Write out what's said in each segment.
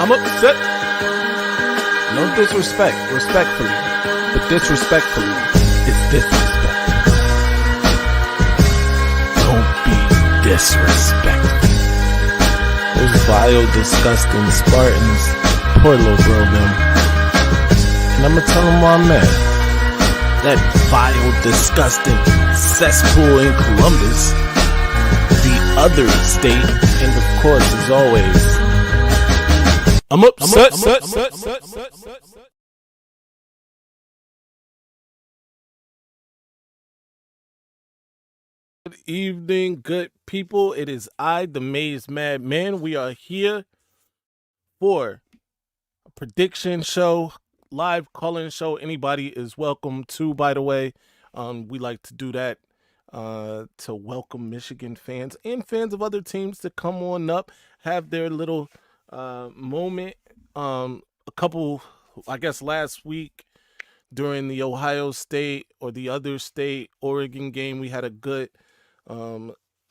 I'm upset. No disrespect, respectfully. But disrespectfully is disrespect. Don't be disrespectful. Those vile, disgusting Spartans. Poor little bro, them. And I'ma tell them why I'm mad. That vile, disgusting cesspool in Columbus. The other state. And of course, as always, I'm upset. Good evening, good people. It is I, the Maze Madman. We are here for a prediction show, live call-in show. Anybody is welcome to, by the way. We like to do that to welcome Michigan fans and fans of other teams to come on up, have their little moment. A couple, I guess last week during the Ohio State or the other state Oregon game, we had a good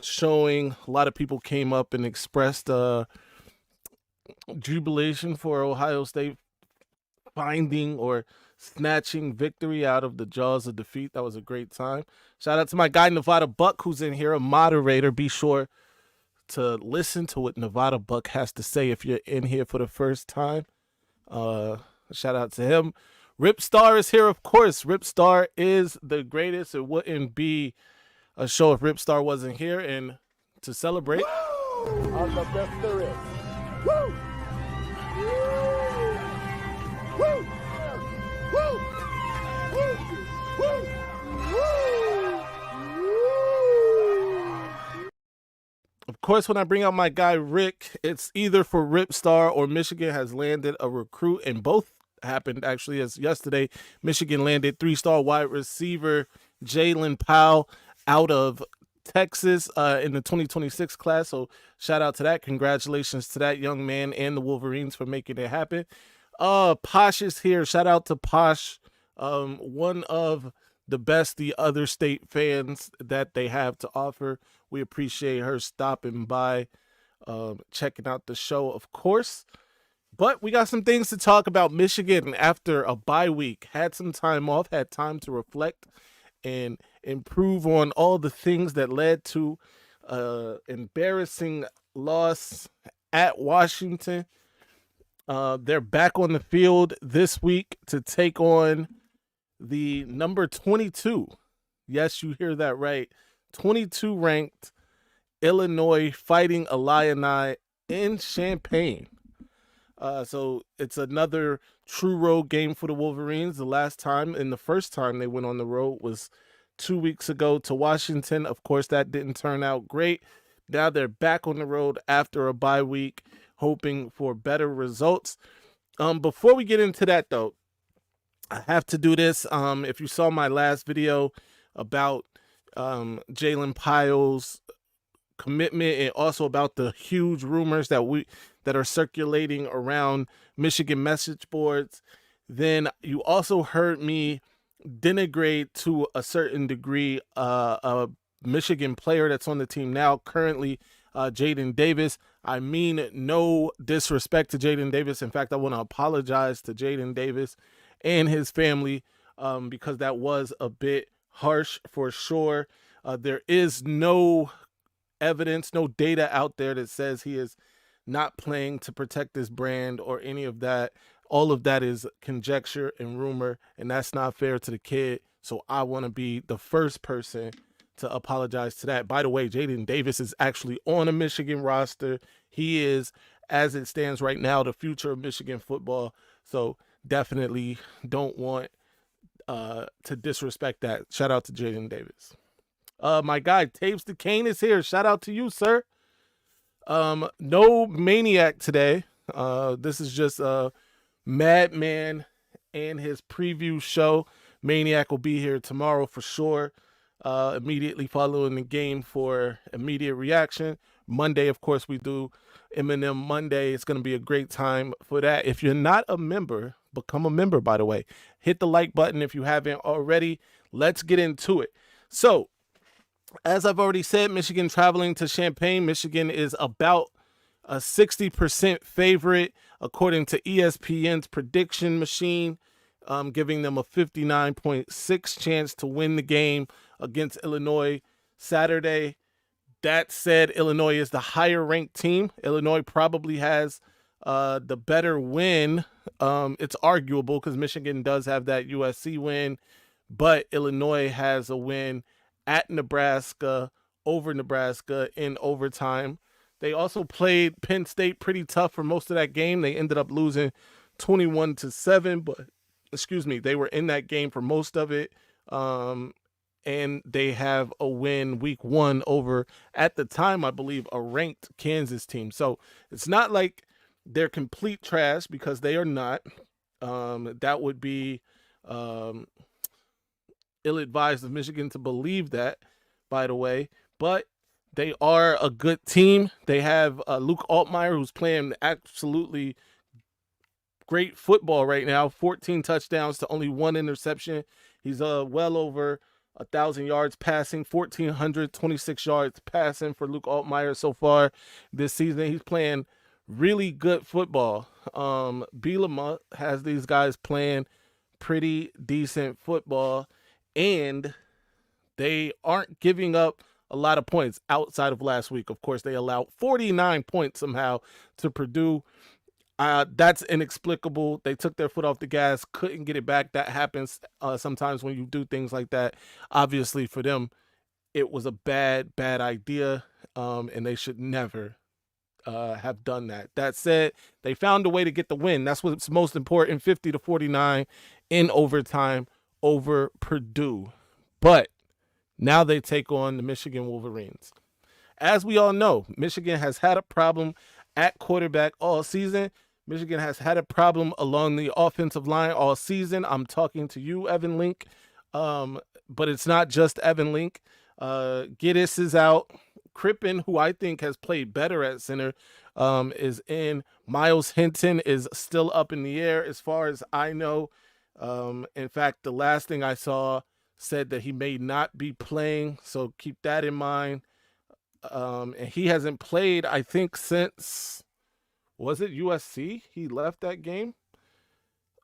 showing. A lot of people came up and expressed jubilation for Ohio State finding or snatching victory out of the jaws of defeat. That was a great time. Shout out to my guy Nevada Buck, who's in here, a moderator. Be sure to listen to what Nevada Buck has to say if you're in here for the first time. Shout out to him. Rip Star is here, of course. Rip Star is the greatest. It wouldn't be a show if Rip Star wasn't here. And to celebrate, I'm the best there is. Woo! Woo! Woo! Woo! Woo! of course, when I bring out my guy Rick, it's either for Rip Star or Michigan has landed a recruit, and both happened actually as yesterday. Michigan landed 3-star wide receiver Jalen Powell out of Texas in the 2026 class. So shout out to that. Congratulations to that young man and the Wolverines for making it happen. Posh is here. Shout out to Posh, one of the best the other state fans that they have to offer. We appreciate her stopping by, checking out the show, of course. But we got some things to talk about. Michigan, after a bye week, had some time off, had time to reflect and improve on all the things that led to embarrassing loss at Washington. They're back on the field this week to take on the number 22. Yes, you hear that right. 22 ranked Illinois Fighting Illini in Champaign. So it's another true road game for the Wolverines. The last time and the first time they went on the road was 2 weeks ago to Washington. Of course, that didn't turn out great. Now they're back on the road after a bye week, hoping for better results. Before we get into that, though, I have to do this. If you saw my last video about Jalen Powell's commitment and also about the huge rumors that are circulating around Michigan message boards, then you also heard me denigrate to a certain degree a Michigan player that's on the team now, currently Jaden Davis. I mean no disrespect to Jaden Davis. In fact, I want to apologize to Jaden Davis and his family because that was a bit harsh for sure. There is no evidence, no data out there that says he is not playing to protect his brand or any of that. All of that is conjecture and rumor, and that's not fair to the kid. So I want to be the first person to apologize to that. By the way, Jaden Davis is actually on a Michigan roster. He is, as it stands right now, the future of Michigan football. So definitely don't want to disrespect that. Shout out to Jaden Davis. My guy Tapes the Kane is here. Shout out to you, sir. No Maniac today. This is just Madman and his preview show. Maniac will be here tomorrow for sure. Immediately following the game for immediate reaction. Monday, of course, we do Eminem Monday. It's going to be a great time for that. If you're not a member, become a member, by the way. Hit the like button if you haven't already. Let's get into it. So, as I've already said, Michigan traveling to Champaign. Michigan is about a 60% favorite. according to ESPN's prediction machine, giving them a 59.6 chance to win the game against Illinois Saturday. That said, Illinois is the higher ranked team. Illinois probably has the better win. It's arguable because Michigan does have that USC win, but Illinois has a win at Nebraska over Nebraska in overtime. They also played Penn State pretty tough for most of that game. They ended up losing 21-7, but they were in that game for most of it. And they have a win week 1 over, at the time, I believe, a ranked Kansas team. So it's not like they're complete trash, because they are not. That would be ill-advised of Michigan to believe that, by the way. But they are a good team. They have Luke Altmaier, who's playing absolutely great football right now. 14 touchdowns to only 1 interception. He's well over 1,000 yards passing, 1,426 yards passing for Luke Altmaier so far this season. He's playing really good football. Bielema has these guys playing pretty decent football, and they aren't giving up a lot of points outside of last week. Of course, they allowed 49 points somehow to Purdue. That's inexplicable. They took their foot off the gas, couldn't get it back. That happens sometimes when you do things like that. Obviously, for them, it was a bad idea, and they should never have done that. That said, they found a way to get the win. That's what's most important, 50-49 in overtime over Purdue. But now they take on the Michigan Wolverines. As we all know, Michigan has had a problem at quarterback all season. Michigan has had a problem along the offensive line all season. I'm talking to you, Evan Link. But it's not just Evan Link. Giddis is out. Crippen, who I think has played better at center, is in. Miles Hinton is still up in the air as far as I know. In fact, the last thing I saw said that he may not be playing, so keep that in mind. And he hasn't played, I think, since, was it USC? He left that game?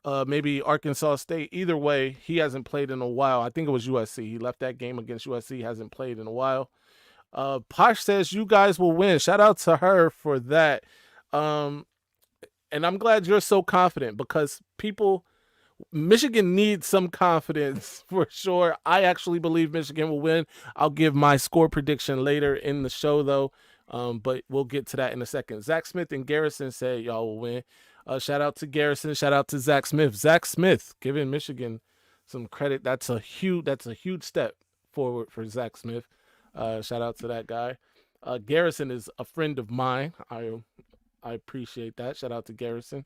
Maybe Arkansas State. Either way, he hasn't played in a while. I think it was USC. He left that game against USC, hasn't played in a while. Posh says you guys will win. Shout out to her for that. And I'm glad you're so confident, because Michigan needs some confidence for sure. I actually believe Michigan will win. I'll give my score prediction later in the show, though. But we'll get to that in a second. Zach Smith and Garrison say y'all will win. Shout out to Garrison. Shout out to Zach Smith. Zach Smith giving Michigan some credit. That's a huge step forward for Zach Smith. Shout out to that guy. Garrison is a friend of mine. I appreciate that. Shout out to Garrison.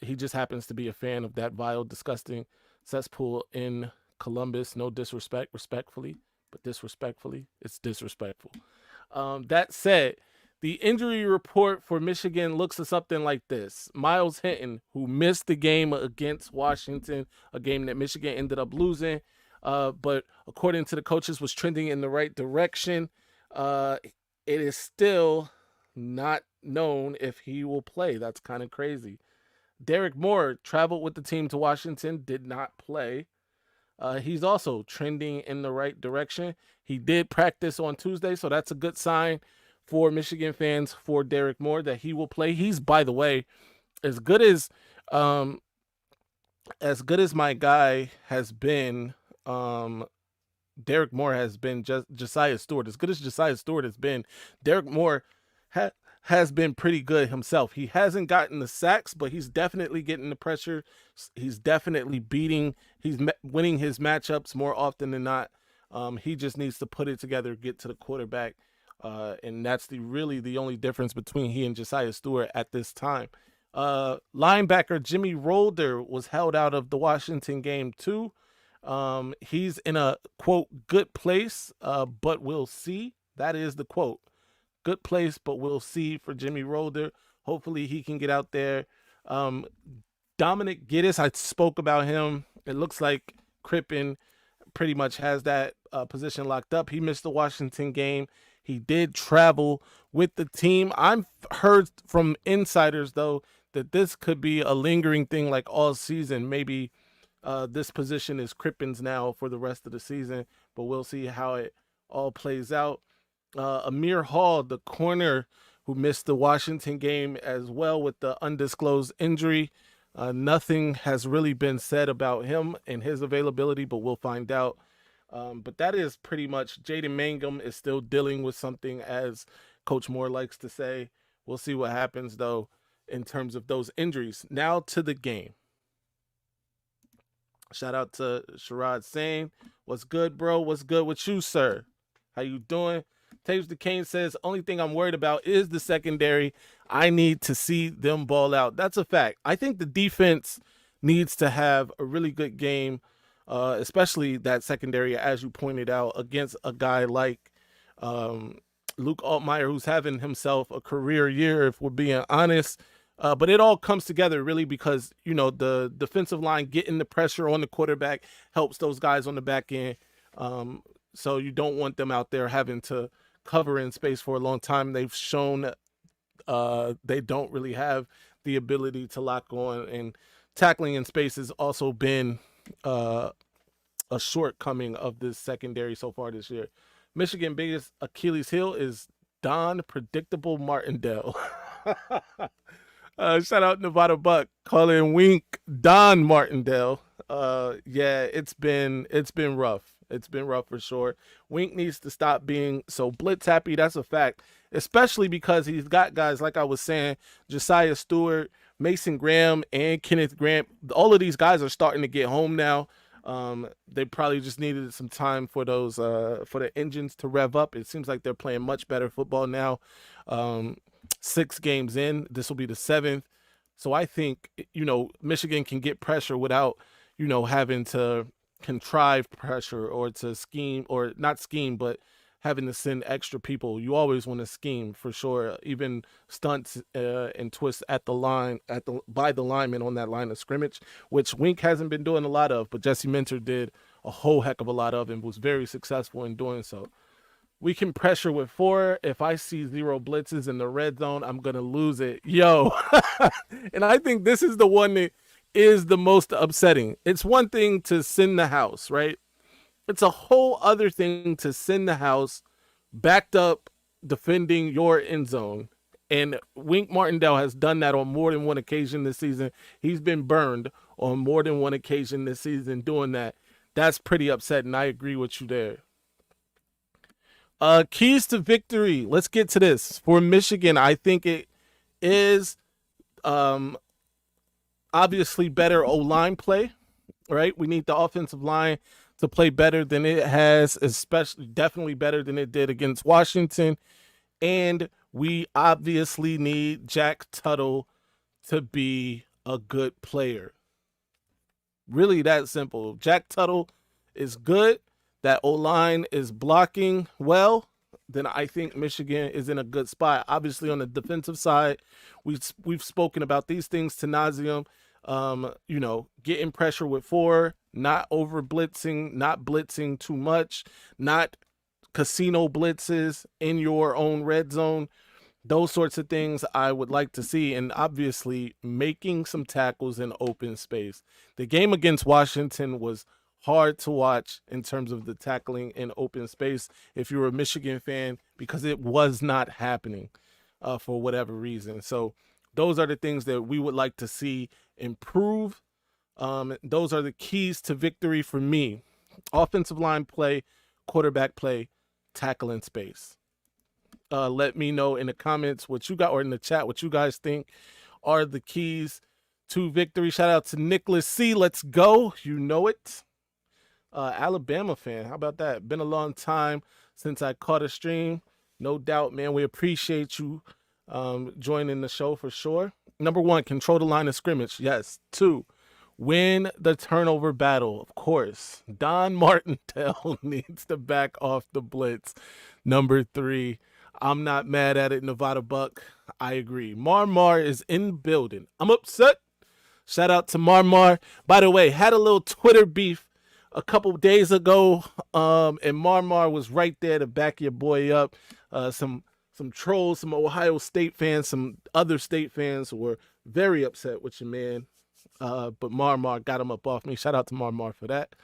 He just happens to be a fan of that vile, disgusting cesspool in Columbus. No disrespect, respectfully, but disrespectfully, it's disrespectful. That said, the injury report for Michigan looks at something like this. Miles Hinton, who missed the game against Washington, a game that Michigan ended up losing, but according to the coaches was trending in the right direction. It is still not known if he will play. That's kind of crazy. Derek Moore traveled with the team to Washington, did not play. He's also trending in the right direction. He did practice on Tuesday, so that's a good sign for Michigan fans for Derek Moore that he will play. He's, by the way, as good as my guy has been. Derek Moore has been Josiah Stewart. As good as Josiah Stewart has been, Derek Moore has been pretty good himself. He hasn't gotten the sacks, but he's definitely getting the pressure. He's definitely winning his matchups more often than not. He just needs to put it together, get to the quarterback, and that's really the only difference between he and Josiah Stewart at this time. Linebacker Jimmy Rolder was held out of the Washington game too. He's in a, quote, good place, but we'll see. That is the quote. Good place, but we'll see for Jimmy Rolder. Hopefully he can get out there. Dominic Giddis, I spoke about him. It looks like Crippen pretty much has that position locked up. He missed the Washington game. He did travel with the team. I've heard from insiders, though, that this could be a lingering thing like all season. Maybe this position is Crippen's now for the rest of the season, but we'll see how it all plays out. Amir Hall, the corner who missed the Washington game as well with the undisclosed injury. Nothing has really been said about him and his availability, but we'll find out. But that is pretty much Jaden Mangum is still dealing with something, as Coach Moore likes to say. We'll see what happens, though, in terms of those injuries. Now to the game. Shout out to Sherrod Sane. What's good, bro? What's good with you, sir? How you doing? Taves DeCane says, only thing I'm worried about is the secondary. I need to see them ball out. That's a fact. I think the defense needs to have a really good game, especially that secondary, as you pointed out, against a guy like Luke Altmaier, who's having himself a career year, if we're being honest. But it all comes together really because, the defensive line getting the pressure on the quarterback helps those guys on the back end. So you don't want them out there having to cover in space for a long time. They've shown they don't really have the ability to lock on, and tackling in space has also been a shortcoming of this secondary so far this year. Michigan biggest Achilles heel is Don Predictable Martindale. Shout out Nevada Buck, calling Wink Don Martindale. Yeah, it's been rough. It's been rough for sure. Wink needs to stop being so blitz happy. That's a fact, especially because he's got guys like I was saying, Josiah Stewart, Mason Graham, and Kenneth Grant. All of these guys are starting to get home now. They probably just needed some time for those for the engines to rev up. It seems like they're playing much better football now. 6 games in, this will be the 7th. So I think, Michigan can get pressure without, having to contrive pressure or to scheme, or not scheme, but having to send extra people. You always want to scheme for sure, even stunts and twists at the line, by the lineman on that line of scrimmage, which Wink hasn't been doing a lot of, but Jesse Minter did a whole heck of a lot of and was very successful in doing so. We can pressure with 4. If I see 0 blitzes in the red zone, I'm going to lose it. Yo. And I think this is the one that is the most upsetting. It's one thing to send the house, right? It's a whole other thing to send the house backed up defending your end zone. And Wink Martindale has done that on more than one occasion this season. He's been burned on more than one occasion this season doing that. That's pretty upsetting. I agree with you there. Keys to victory. Let's get to this. For Michigan, I think it is obviously better O-line play, right? We need the offensive line to play better than it has, especially definitely better than it did against Washington. And we obviously need Jack Tuttle to be a good player. Really that simple. Jack Tuttle is good. That O-line is blocking well, then I think Michigan is in a good spot. Obviously, on the defensive side, we've spoken about these things to nauseum. Getting pressure with 4, not over blitzing, not blitzing too much, not casino blitzes in your own red zone. Those sorts of things I would like to see, and obviously making some tackles in open space. The game against Washington was hard to watch in terms of the tackling in open space if you're a Michigan fan, because it was not happening for whatever reason. So those are the things that we would like to see improve. Those are the keys to victory for me. Offensive line play, quarterback play, tackle in space. Let me know in the comments what you got, or in the chat what you guys think are the keys to victory. Shout out to Nicholas C. Let's go. You know it. Alabama fan. How about that? Been a long time since I caught a stream. No doubt, man. We appreciate you joining the show for sure. Number 1, control the line of scrimmage. Yes. 2, win the turnover battle. Of course. Don Martindale needs to back off the blitz. Number 3, I'm not mad at it, Nevada Buck. I agree. Mar is in building. I'm upset. Shout out to Mar. By the way, had a little Twitter beef a couple days ago, and Mar was right there to back your boy up. some trolls, some Ohio State fans, some other state fans who were very upset with your man. But Marmar got him up off me. Shout out to Marmar for that.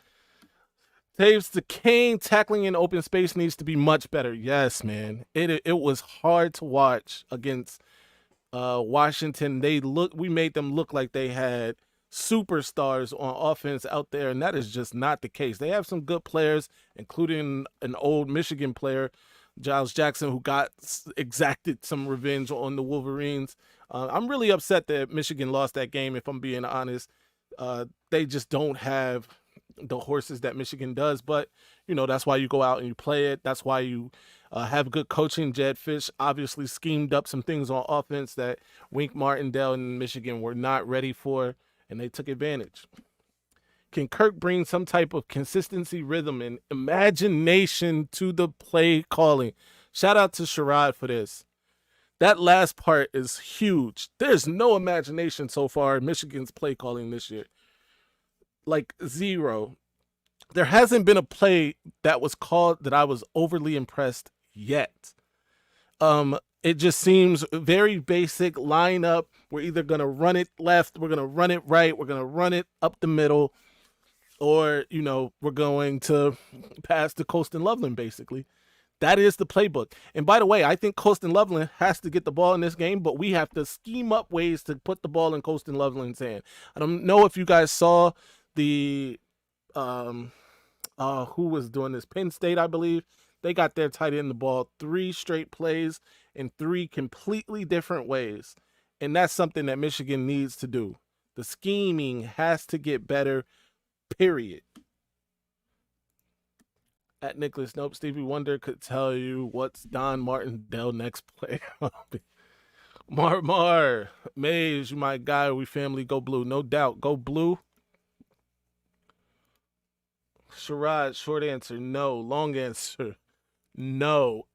Taves to Kane, tackling in open space needs to be much better. Yes, man. It was hard to watch against Washington. We made them look like they had superstars on offense out there, and that is just not the case. They have some good players, including an old Michigan player, Giles Jackson, who exacted some revenge on the Wolverines. I'm really upset that Michigan lost that game, if I'm being honest. They just don't have the horses that Michigan does, but that's why you go out and you play it. That's why you have good coaching. Jed Fish obviously schemed up some things on offense that Wink Martindale and Michigan were not ready for, and they took advantage. Can Kirk bring some type of consistency, rhythm, and imagination to the play calling? Shout out to Sherrod for this. That last part is huge. There's no imagination so far in Michigan's play calling this year. Like zero. There hasn't been a play that was called that I was overly impressed yet. It just seems very basic lineup. We're either going to run it left, we're going to run it right, we're going to run it up the middle, or, we're going to pass to Colston Loveland, basically. That is the playbook. And by the way, I think Colston Loveland has to get the ball in this game, but we have to scheme up ways to put the ball in Colston Loveland's hand. I don't know if you guys saw the who was doing this? Penn State, I believe. They got their tight end the ball 3 straight plays in 3 completely different ways. And that's something that Michigan needs to do. The scheming has to get better, period. At Nicholas Nope, Stevie Wonder could tell you what's Don Martindale next play. Mar, Maze, you my guy. We family, go blue. No doubt, go blue. Sherrod, short answer, no. Long answer, no.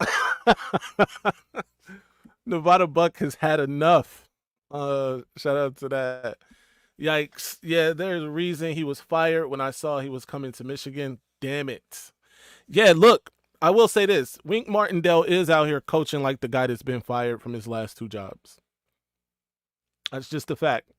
Nevada Buck has had enough. Shout out to that. Yikes. Yeah, there's a reason he was fired when I saw he was coming to Michigan. Damn it. Yeah, look, I will say this. Wink Martindale is out here coaching like the guy that's been fired from his last 2 jobs. That's just a fact.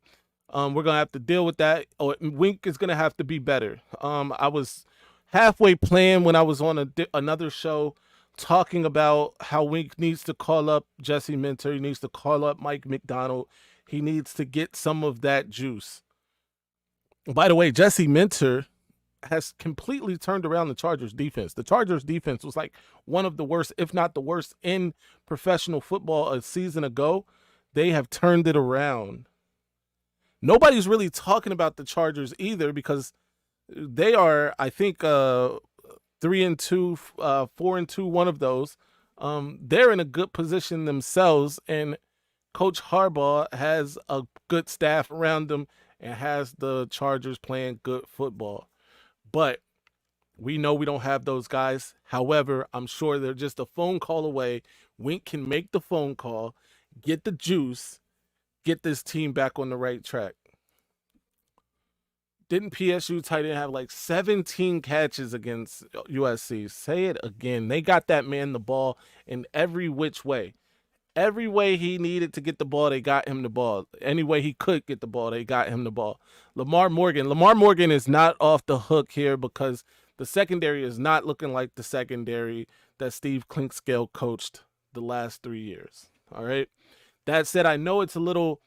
We're going to have to deal with that. Wink is going to have to be better. I was halfway playing when I was on another show talking about how Wink needs to call up Jesse Minter. He needs to call up Mike McDonald. He needs to get some of that juice. By the way, Jesse Minter has completely turned around the Chargers defense. The Chargers defense was like one of the worst, if not the worst, in professional football a season ago. They have turned it around. Nobody's really talking about the Chargers either because they are, I think, 3-2, 4-2, one of those. They're in a good position themselves, and Coach Harbaugh has a good staff around them and has the Chargers playing good football. But we know we don't have those guys. However, I'm sure they're just a phone call away. Wink can make the phone call, get the juice, get this team back on the right track. Didn't PSU tight end have like 17 catches against USC? Say it again. They got that man the ball in every which way. Every way he needed to get the ball, they got him the ball. Any way he could get the ball, they got him the ball. Lamar Morgan is not off the hook here because the secondary is not looking like the secondary that Steve Clinkscale coached the last 3 years. All right. That said, I know it's a little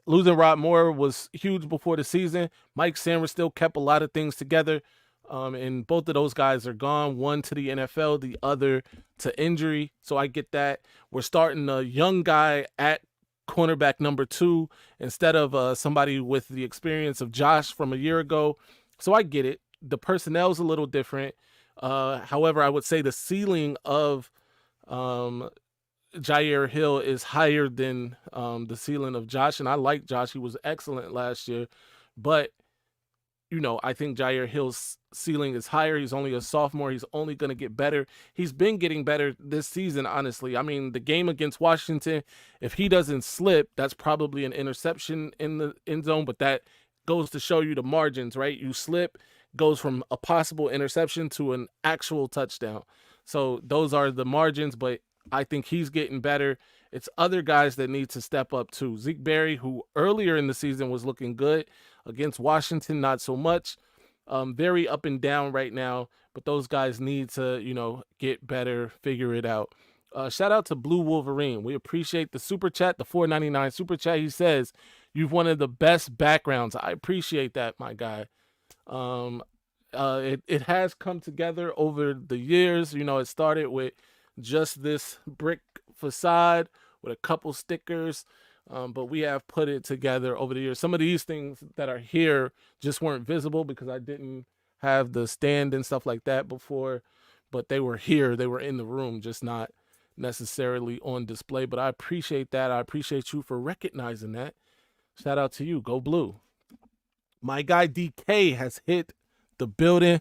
losing Rod Moore was huge before the season. Mike Sanders still kept a lot of things together. And both of those guys are gone, one to the NFL, the other to injury. So I get that. We're starting a young guy at cornerback number 2 instead of somebody with the experience of Josh from a year ago. So I get it. The personnel's a little different. However, I would say the ceiling of Jair Hill is higher than the ceiling of Josh. And I like Josh. He was excellent last year. But I think Jair Hill's ceiling is higher. He's only a sophomore. He's only going to get better. He's been getting better this season, honestly. I mean, the game against Washington, if he doesn't slip, that's probably an interception in the end zone, but that goes to show you the margins, right? You slip, goes from a possible interception to an actual touchdown. So those are the margins, but I think he's getting better. It's other guys that need to step up too. Zeke Berry, who earlier in the season was looking good against Washington, not so much. Very up and down right now, but those guys need to, get better, figure it out. Shout out to Blue Wolverine. We appreciate the super chat, the $4.99 super chat. He says, "You've one of the best backgrounds." I appreciate that, my guy. It has come together over the years. It started with just this brick facade with a couple stickers, but we have put it together over the years. Some of these things that are here just weren't visible because I didn't have the stand and stuff like that before, but they were here. They were in the room, just not necessarily on display. But I appreciate that. I appreciate you for recognizing that. Shout out to you. Go Blue. My guy DK has hit the building.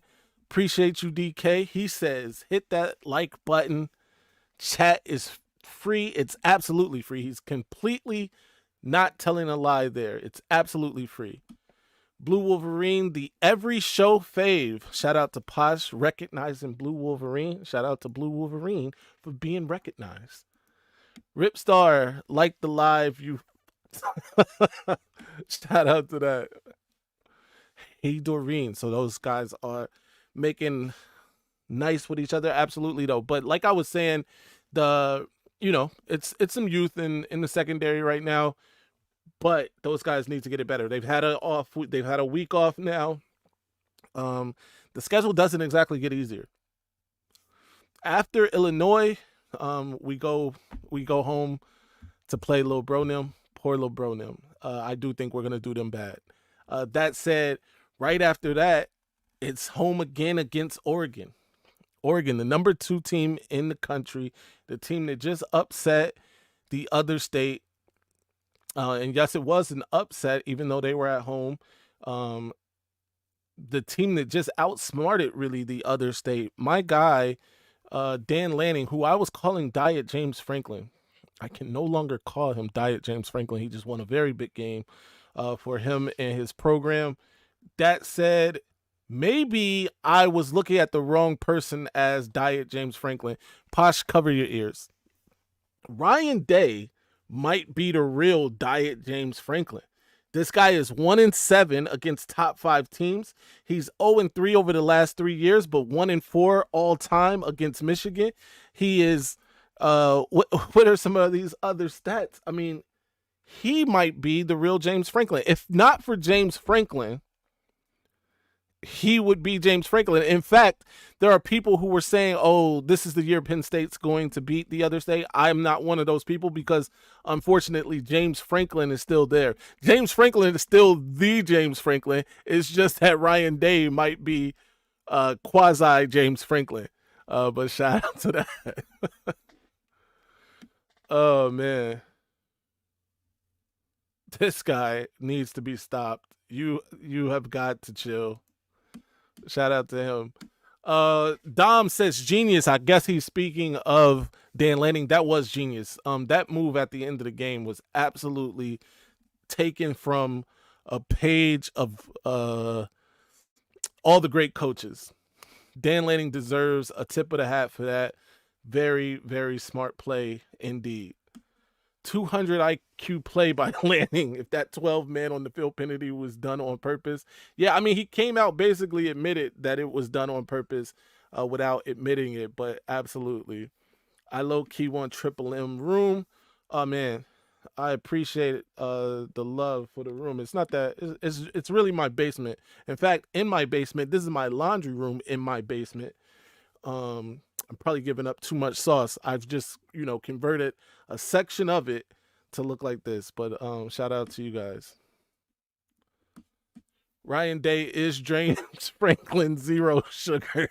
Appreciate you, DK. He says, hit that like button. Chat is free. It's absolutely free. He's completely not telling a lie there. It's absolutely free. Blue Wolverine, the every show fave. Shout out to Posh recognizing Blue Wolverine. Shout out to Blue Wolverine for being recognized. Ripstar, like the live. You shout out to that. Hey Doreen. So those guys are making nice with each other. Absolutely though. But like I was saying, it's some youth in the secondary right now. But those guys need to get it better. They've had a week off now. The schedule doesn't exactly get easier. After Illinois, we go home to play Lil Bronim. Poor Lil Bronim. I do think we're gonna do them bad. That said, right after that, it's home again against Oregon. Oregon, the number 2 team in the country, the team that just upset the other state. And yes, it was an upset, even though they were at home. The team that just outsmarted really the other state. My guy, Dan Lanning, who I was calling Diet James Franklin. I can no longer call him Diet James Franklin. He just won a very big game for him and his program. That said, maybe I was looking at the wrong person as Diet James Franklin. Posh, cover your ears. Ryan Day might be the real Diet James Franklin. This guy is 1-7 against top 5 teams. He's 0-3 over the last 3 years, but 1-4 all time against Michigan. He is, what are some of these other stats? I mean, he might be the real James Franklin. If not for James Franklin, he would be James Franklin. In fact, there are people who were saying, oh, this is the year Penn State's going to beat the other state. I'm not one of those people because, unfortunately, James Franklin is still there. James Franklin is still the James Franklin. It's just that Ryan Day might be quasi James Franklin. But shout out to that. Oh, man. This guy needs to be stopped. You have got to chill. Shout out to him. Dom says genius. I guess he's speaking of Dan Lanning. That was genius. That move at the end of the game was absolutely taken from a page of all the great coaches. Dan Lanning deserves a tip of the hat for that. Very, very smart play indeed. 200 IQ play by Lanning. If that 12-man on the field penalty was done on purpose. Yeah, I mean, he came out basically admitted that it was done on purpose without admitting it, but absolutely. I low-key want Triple M room. Oh, man, I appreciate the love for the room. It's not that, it's really my basement. In fact, in my basement, this is my laundry room in my basement. I'm probably giving up too much sauce. I've just, converted a section of it to look like this. But shout out to you guys. Ryan Day is James Franklin, zero sugar.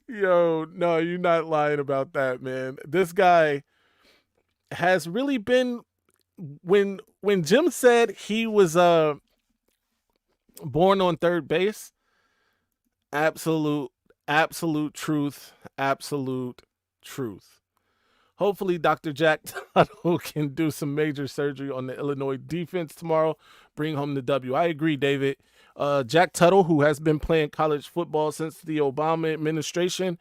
Yo, no, you're not lying about that, man. This guy has really been, when Jim said he was born on third base, absolute truth. Absolute truth. Hopefully, Dr. Jack Tuttle can do some major surgery on the Illinois defense tomorrow. Bring home the W. I agree, David. Jack Tuttle, who has been playing college football since the Obama administration,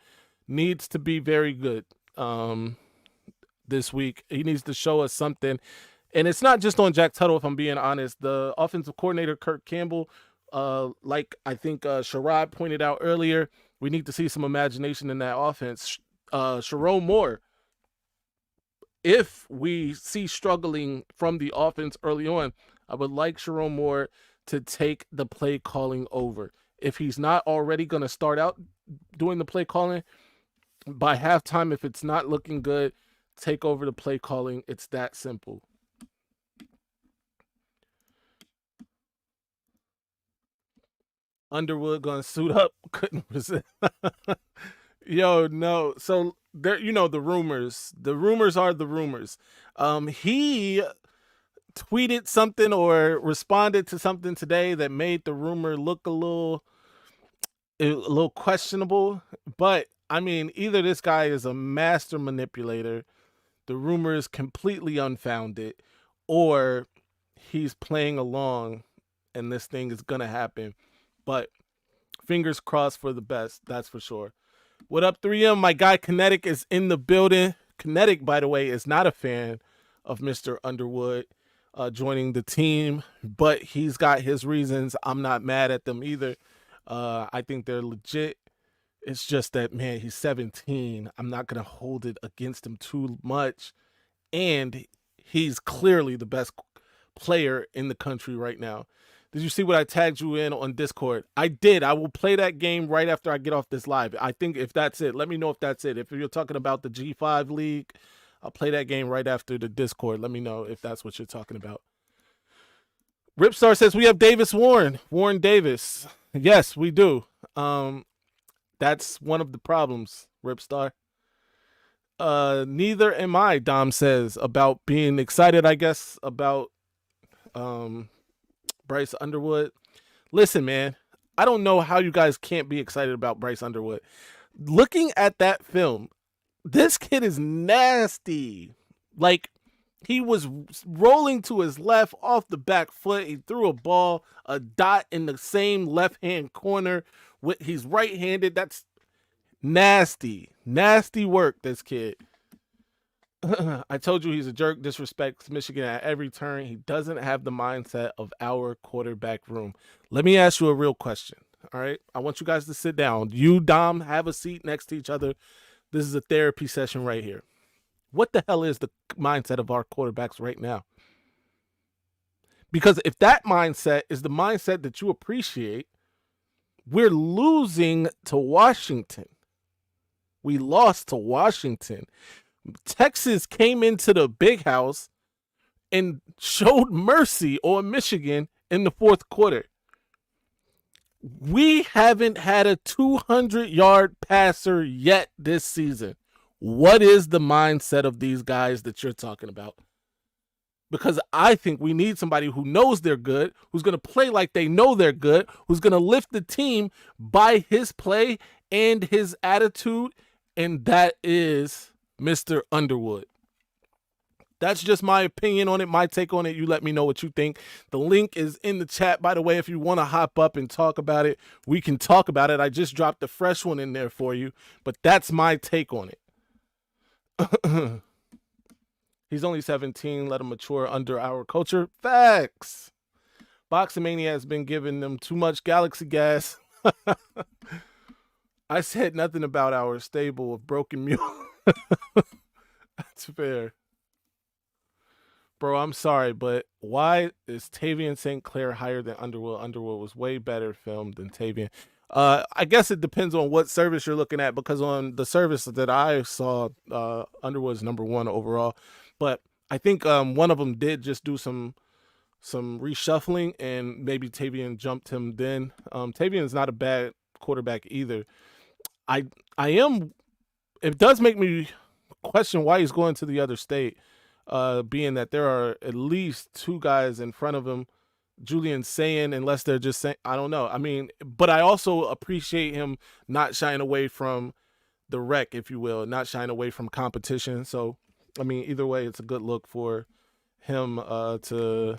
needs to be very good this week. He needs to show us something. And it's not just on Jack Tuttle, if I'm being honest. The offensive coordinator, Kirk Campbell, like I think Sherrod pointed out earlier, we need to see some imagination in that offense. Sharon Moore, if we see struggling from the offense early on, I would like Sharon Moore to take the play calling over. If he's not already going to start out doing the play calling, by halftime, if it's not looking good, take over the play calling. It's that simple. Underwood gonna suit up. Couldn't resist. Yo, no. So there, the rumors. The rumors are the rumors. He tweeted something or responded to something today that made the rumor look a little questionable. But I mean, either this guy is a master manipulator, the rumor is completely unfounded, or he's playing along and this thing is gonna happen. But fingers crossed for the best, that's for sure. What up, 3M? My guy Kinetic is in the building. Kinetic, by the way, is not a fan of Mr. Underwood joining the team, but he's got his reasons. I'm not mad at them either. I think they're legit. It's just that, man, he's 17. I'm not going to hold it against him too much. And he's clearly the best player in the country right now. Did you see what I tagged you in on Discord? I did. I will play that game right after I get off this live. I think if that's it, let me know if that's it. If you're talking about the G5 League, I'll play that game right after the Discord. Let me know if that's what you're talking about. Ripstar says we have Davis Warren Davis. Yes, we do. That's one of the problems, Ripstar. Neither am I, Dom says, about being excited, I guess, about Bryce Underwood. Listen, man, I don't know how you guys can't be excited about Bryce Underwood. Looking at that film, this kid is nasty. Like, he was rolling to his left off the back foot. He threw a dot in the same left-hand corner. He's right-handed. That's nasty. Nasty work, this kid. I told you he's a jerk, disrespects Michigan at every turn. He doesn't have the mindset of our quarterback room. Let me ask you a real question, all right? I want you guys to sit down. You, Dom, have a seat next to each other. This is a therapy session right here. What the hell is the mindset of our quarterbacks right now? Because if that mindset is the mindset that you appreciate, we're losing to Washington. We lost to Washington. Texas came into the big house and showed mercy on Michigan in the fourth quarter. We haven't had a 200-yard passer yet this season. What is the mindset of these guys that you're talking about? Because I think we need somebody who knows they're good, who's going to play like they know they're good, who's going to lift the team by his play and his attitude, and that is Mr. Underwood. That's just my opinion on it, my take on it. You let me know what you think. The link is in the chat, by the way. If you want to hop up and talk about it, we can talk about it. I just dropped a fresh one in there for you, but that's my take on it. He's only 17. Let him mature under our culture. Facts. Boxamania has been giving them too much galaxy gas. I said nothing about our stable of broken mule. That's fair. Bro, I'm sorry, but why is Tavian St. Clair higher than Underwood? Underwood was way better filmed than Tavian. I guess it depends on what service you're looking at, because on the service that I saw, Underwood's number one overall. But I think one of them did just do some reshuffling, and maybe Tavian jumped him then. Tavian's not a bad quarterback either. It does make me question why he's going to the other state, being that there are at least two guys in front of him, Julian saying, unless they're just saying, I don't know. I mean, but I also appreciate him not shying away from the wreck, if you will, not shying away from competition. So, I mean, either way, it's a good look for him to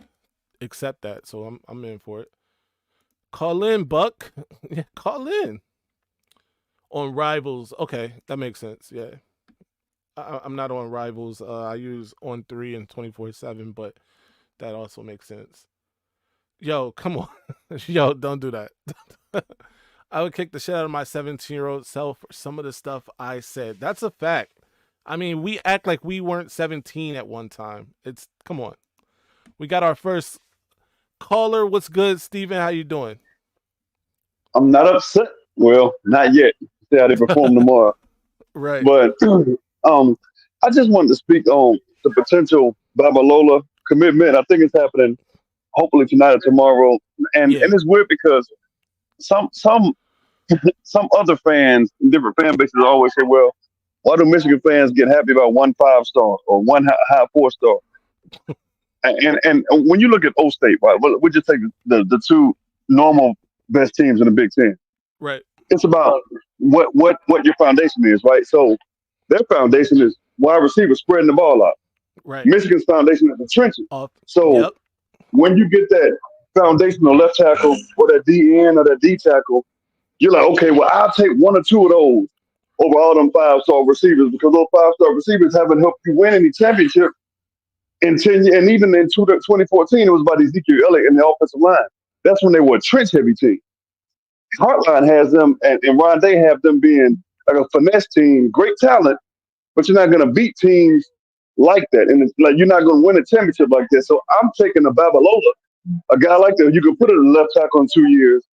accept that. So I'm in for it. Call in, Buck. Yeah, call in on Rivals. Okay, that makes sense. Yeah, I'm not on Rivals. I use on 3 and 24/7, but that also makes sense. Yo, come on. Yo, don't do that. I would kick the shit out of my 17-year-old self for some of the stuff I said. That's a fact. I mean, we act like we weren't 17 at one time. It's come on. We got our first caller. What's good, Steven? How you doing? I'm not upset. Well, not yet. See how they perform tomorrow. Right. But I just wanted to speak on the potential Babalola commitment. I think it's happening hopefully tonight or tomorrow. And Yeah. it's weird because some some some other fans in different fan bases always say, well, why do Michigan fans get happy about one 5 star or one high 4 star? And when you look at O State, right, we just take the two normal best teams in the Big Ten. Right. It's about what your foundation is, right? So their foundation is wide receivers spreading the ball out. Right. Michigan's foundation is the trenches. Off. So Yep. when you get that foundational left tackle or that DN or that D tackle, you're like, okay, well, I'll take one or two of those over all them 5 star receivers because those 5 star receivers haven't helped you win any championship in 10 years. And even in 2014, it was about Ezekiel Elliott in the offensive line. That's when they were a trench heavy team. Heartline has them, and Ron Day have them being like a finesse team, great talent, but you're not going to beat teams like that. And it's like you're not going to win a championship like that. So I'm taking a Babalola, a guy like that. You can put it in left tackle in 2 years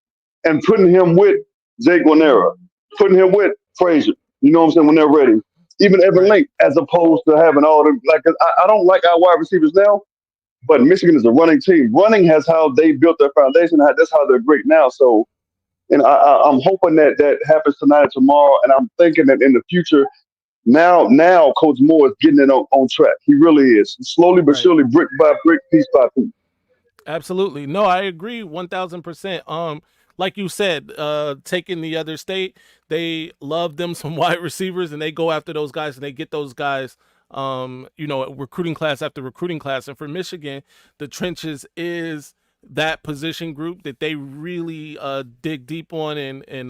and putting him with Jake Guanera, putting him with Frazier. You know what I'm saying? When they're ready. Even Evan Right. Link, as opposed to having all the like. I don't like our wide receivers now, but Michigan is a running team. Running has how they built their foundation. That's how they're great now. So and I'm hoping that that happens tonight or tomorrow. And I'm thinking that in the future, now Coach Moore is getting it on track. He really is. Slowly but Right. surely, brick by brick, piece by piece. Absolutely. No, I agree 1000%. Like you said, taking the other state, they love them some wide receivers and they go after those guys and they get those guys recruiting class after recruiting class. And for Michigan, the trenches is that position group that they really dig deep on and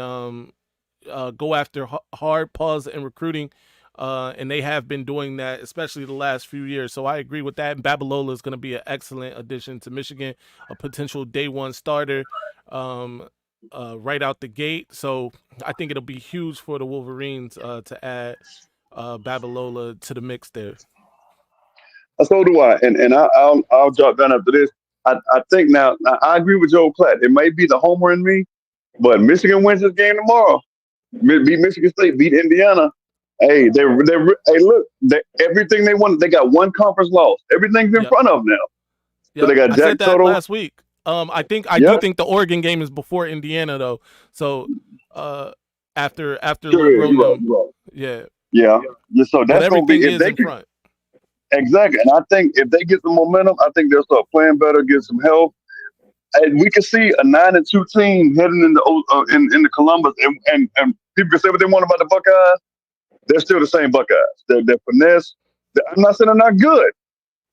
go after hard pause and recruiting. And they have been doing that, especially the last few years. So I agree with that. And Babalola is going to be an excellent addition to Michigan, a potential day one starter um, right out the gate. So I think it'll be huge for the Wolverines to add Babalola to the mix there. So do I. And I'll drop down after this. I think now I agree with Joe Platt. It may be the homer in me, but Michigan wins this game tomorrow. Beat Michigan State, beat Indiana. Hey, hey look, everything they wanted. They got one conference loss. Everything's in Yep. front of them now. So Yep. they got I Jack said that Tuttle. last week. I do Yep, think the Oregon game is before Indiana though. So uh, after sure is. You're right. LeBron, You're right. yeah. Yeah. Yeah, so But that's gonna be everything if is they in can front. exactly. And I think if they get some momentum, I think they'll start playing better, get some help. And we can see a 9-2 team heading into in the Columbus, and people can say what they want about the Buckeyes. They're still the same Buckeyes. They're finesse. I'm not saying they're not good,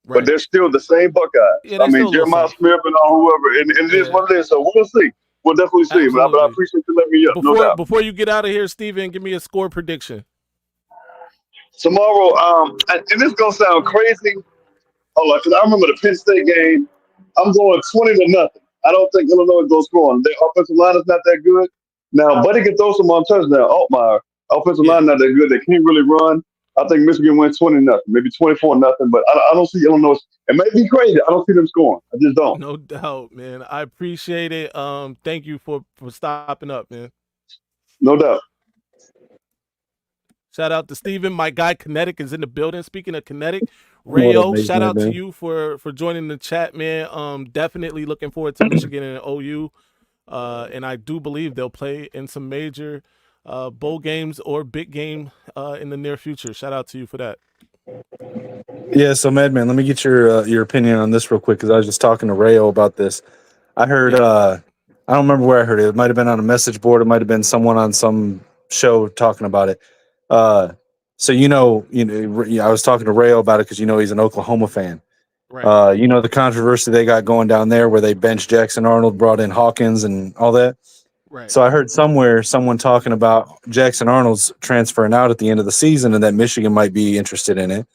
but Right. they're still the same Buckeyes. Yeah, I they mean, still a little Jeremiah soft. Smith and all whoever, and it is Yeah, what it is. So we'll see. We'll definitely see. But I absolutely. appreciate you letting me up, no Before doubt. before you get out of here, Steven, give me a score prediction. Tomorrow, and this gonna sound crazy. Oh, because I remember the Penn State game. I'm going 20-0. I don't think Illinois is going to score. Their offensive line is not that good. Now, Buddy can throw some on touchdown. Altmaier, offensive Yeah, line not that good. They can't really run. I think Michigan wins 20-0, maybe 24-0. But I don't see Illinois. It may be crazy. I don't see them scoring. I just don't. no doubt, man. I appreciate it. Thank you for stopping up, man. No doubt. Shout out to Steven. My guy Kinetic is in the building. Speaking of Kinetic, What up, Rayo, Mace shout Man, out to man? you for joining the chat, man. Definitely looking forward to Michigan and OU. And I do believe they'll play in some major bowl games or big game in the near future. Shout out to you for that. Yeah, so Madman, let me get your opinion on this real quick because I was just talking to Rayo about this. I heard Yep. I don't remember where I heard it. It might have been on a message board. It might have been someone on some show talking about it. Uh, so I was talking to Rayo about it because he's an Oklahoma fan, Right. The controversy they got going down there where they benched Jackson Arnold, brought in Hawkins and all that. Right. So I heard somewhere someone talking about Jackson Arnold's transferring out at the end of the season and that Michigan might be interested in it.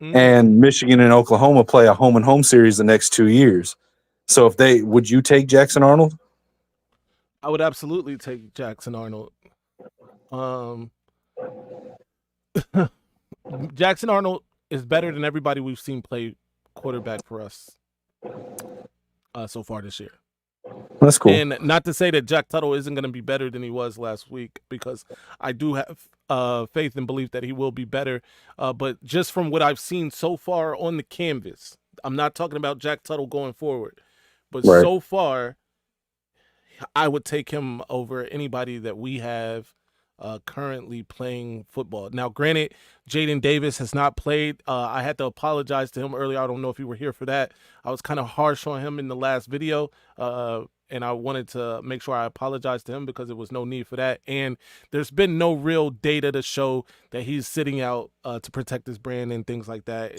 Mm. And Michigan and Oklahoma play a home and home series the next 2 years. So would you take Jackson Arnold? I would absolutely take Jackson Arnold. Um, Jackson Arnold is better than everybody we've seen play quarterback for us so far this year. That's cool. And not to say that Jack Tuttle isn't going to be better than he was last week, because I do have faith and belief that he will be better. But just from what I've seen so far on the canvas, I'm not talking about Jack Tuttle going forward, but Right. so far, I would take him over anybody that we have currently playing football. Now, granted, Jaden Davis has not played. I had to apologize to him earlier. I don't know if you were here for that. I was kind of harsh on him in the last video, and I wanted to make sure I apologized to him because there was no need for that. And there's been no real data to show that he's sitting out to protect his brand and things like that.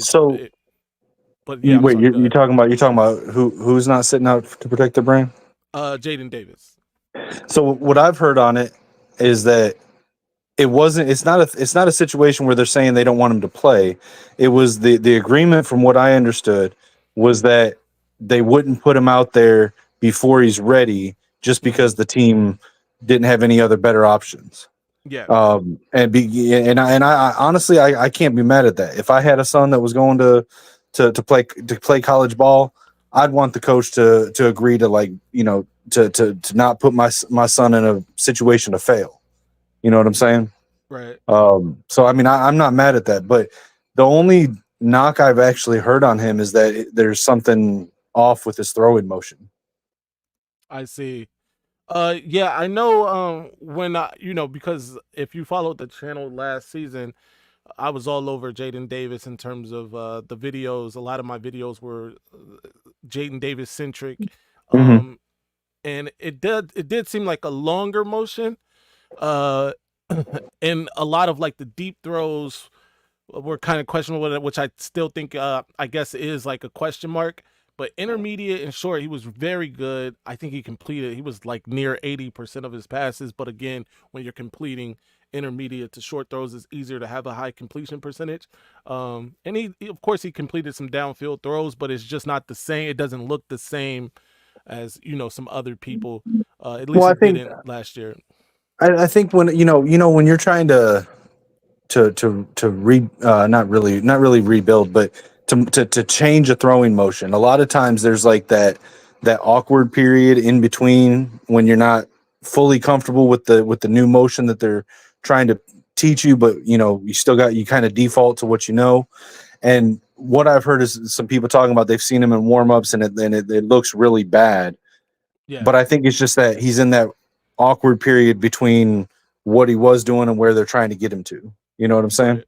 But yeah, I'm sorry. You're talking about who's not sitting out to protect the brand? Jaden Davis. So what I've heard on it is that it's not a situation where they're saying they don't want him to play. It was the agreement, from what I understood, was that they wouldn't put him out there before he's ready just because the team didn't have any other better options. Yeah. I honestly I can't be mad at that. If I had a son that was going to play college ball, I'd want the coach to agree to not put my son in a situation to fail. You know what I'm saying? Right. So I mean, I'm not mad at that, but the only knock I've actually heard on him is that there's something off with his throwing motion. I see. Yeah, I know. When because if you followed the channel last season, I was all over Jaden Davis in terms of the videos. A lot of my videos were Jaden Davis centric, Mm-hmm. and it did seem like a longer motion, uh, and a lot of like the deep throws were kind of questionable, which I still think I guess is like a question mark. But intermediate and short, he was very good. I think he was like near 80% of his passes. But again, when you're completing intermediate to short throws, it's easier to have a high completion percentage. And of course, he completed some downfield throws, but it's just not the same. It doesn't look the same as, some other people. At least Well, it didn't last year. I think when when you're trying to not really rebuild, but to change a throwing motion, a lot of times there's like that awkward period in between when you're not fully comfortable with the new motion that they're trying to teach you, but you kind of default to what you know. And what I've heard is some people talking about they've seen him in warm-ups and it looks really bad. Yeah. But I think it's just that he's in that awkward period between what he was doing and where they're trying to get him to. You know what I'm saying? Right.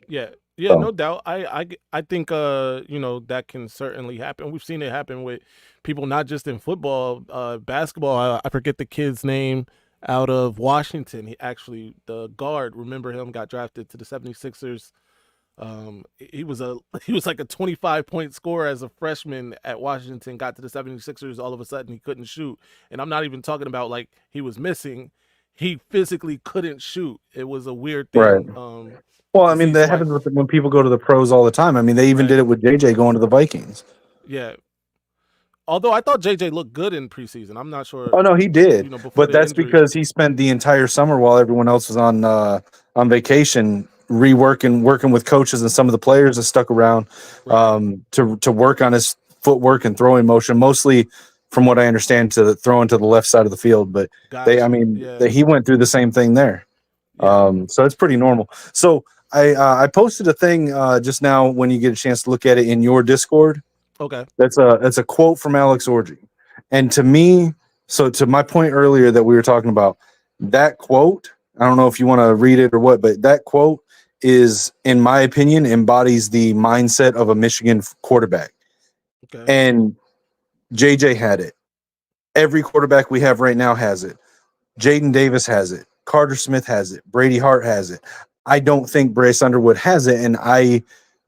Yeah. Yeah, So. no doubt. I think that can certainly happen. We've seen it happen with people not just in football, basketball. I forget the kid's name out of Washington. He actually, the guard, remember him, got drafted to the 76ers. He was like a 25-point scorer as a freshman at Washington, got to the 76ers, all of a sudden he couldn't shoot. And I'm not even talking about like he was missing. He physically couldn't shoot. It was a weird thing. Right. Well, I mean, that happens when people go to the pros all the time. I mean, they even did it with JJ going to the Vikings. Yeah. Although I thought JJ looked good in preseason. I'm not sure. Oh no, he did. But that's because he spent the entire summer while everyone else was on vacation, working with coaches and some of the players that stuck around to work on his footwork and throwing motion, mostly from what I understand to throwing to the left side of the field. But he went through the same thing there. Yeah. So it's pretty normal. So I posted a thing just now when you get a chance to look at it in your Discord. Okay. That's a quote from Alex Orji. And to me, so to my point earlier that we were talking about, that quote, I don't know if you want to read it or what, but that quote is, in my opinion, embodies the mindset of a Michigan quarterback. Okay. And JJ had it. Every quarterback we have right now has it. Jaden Davis has it. Carter Smith has it. Brady Hart has it. I don't think Bryce Underwood has it, and I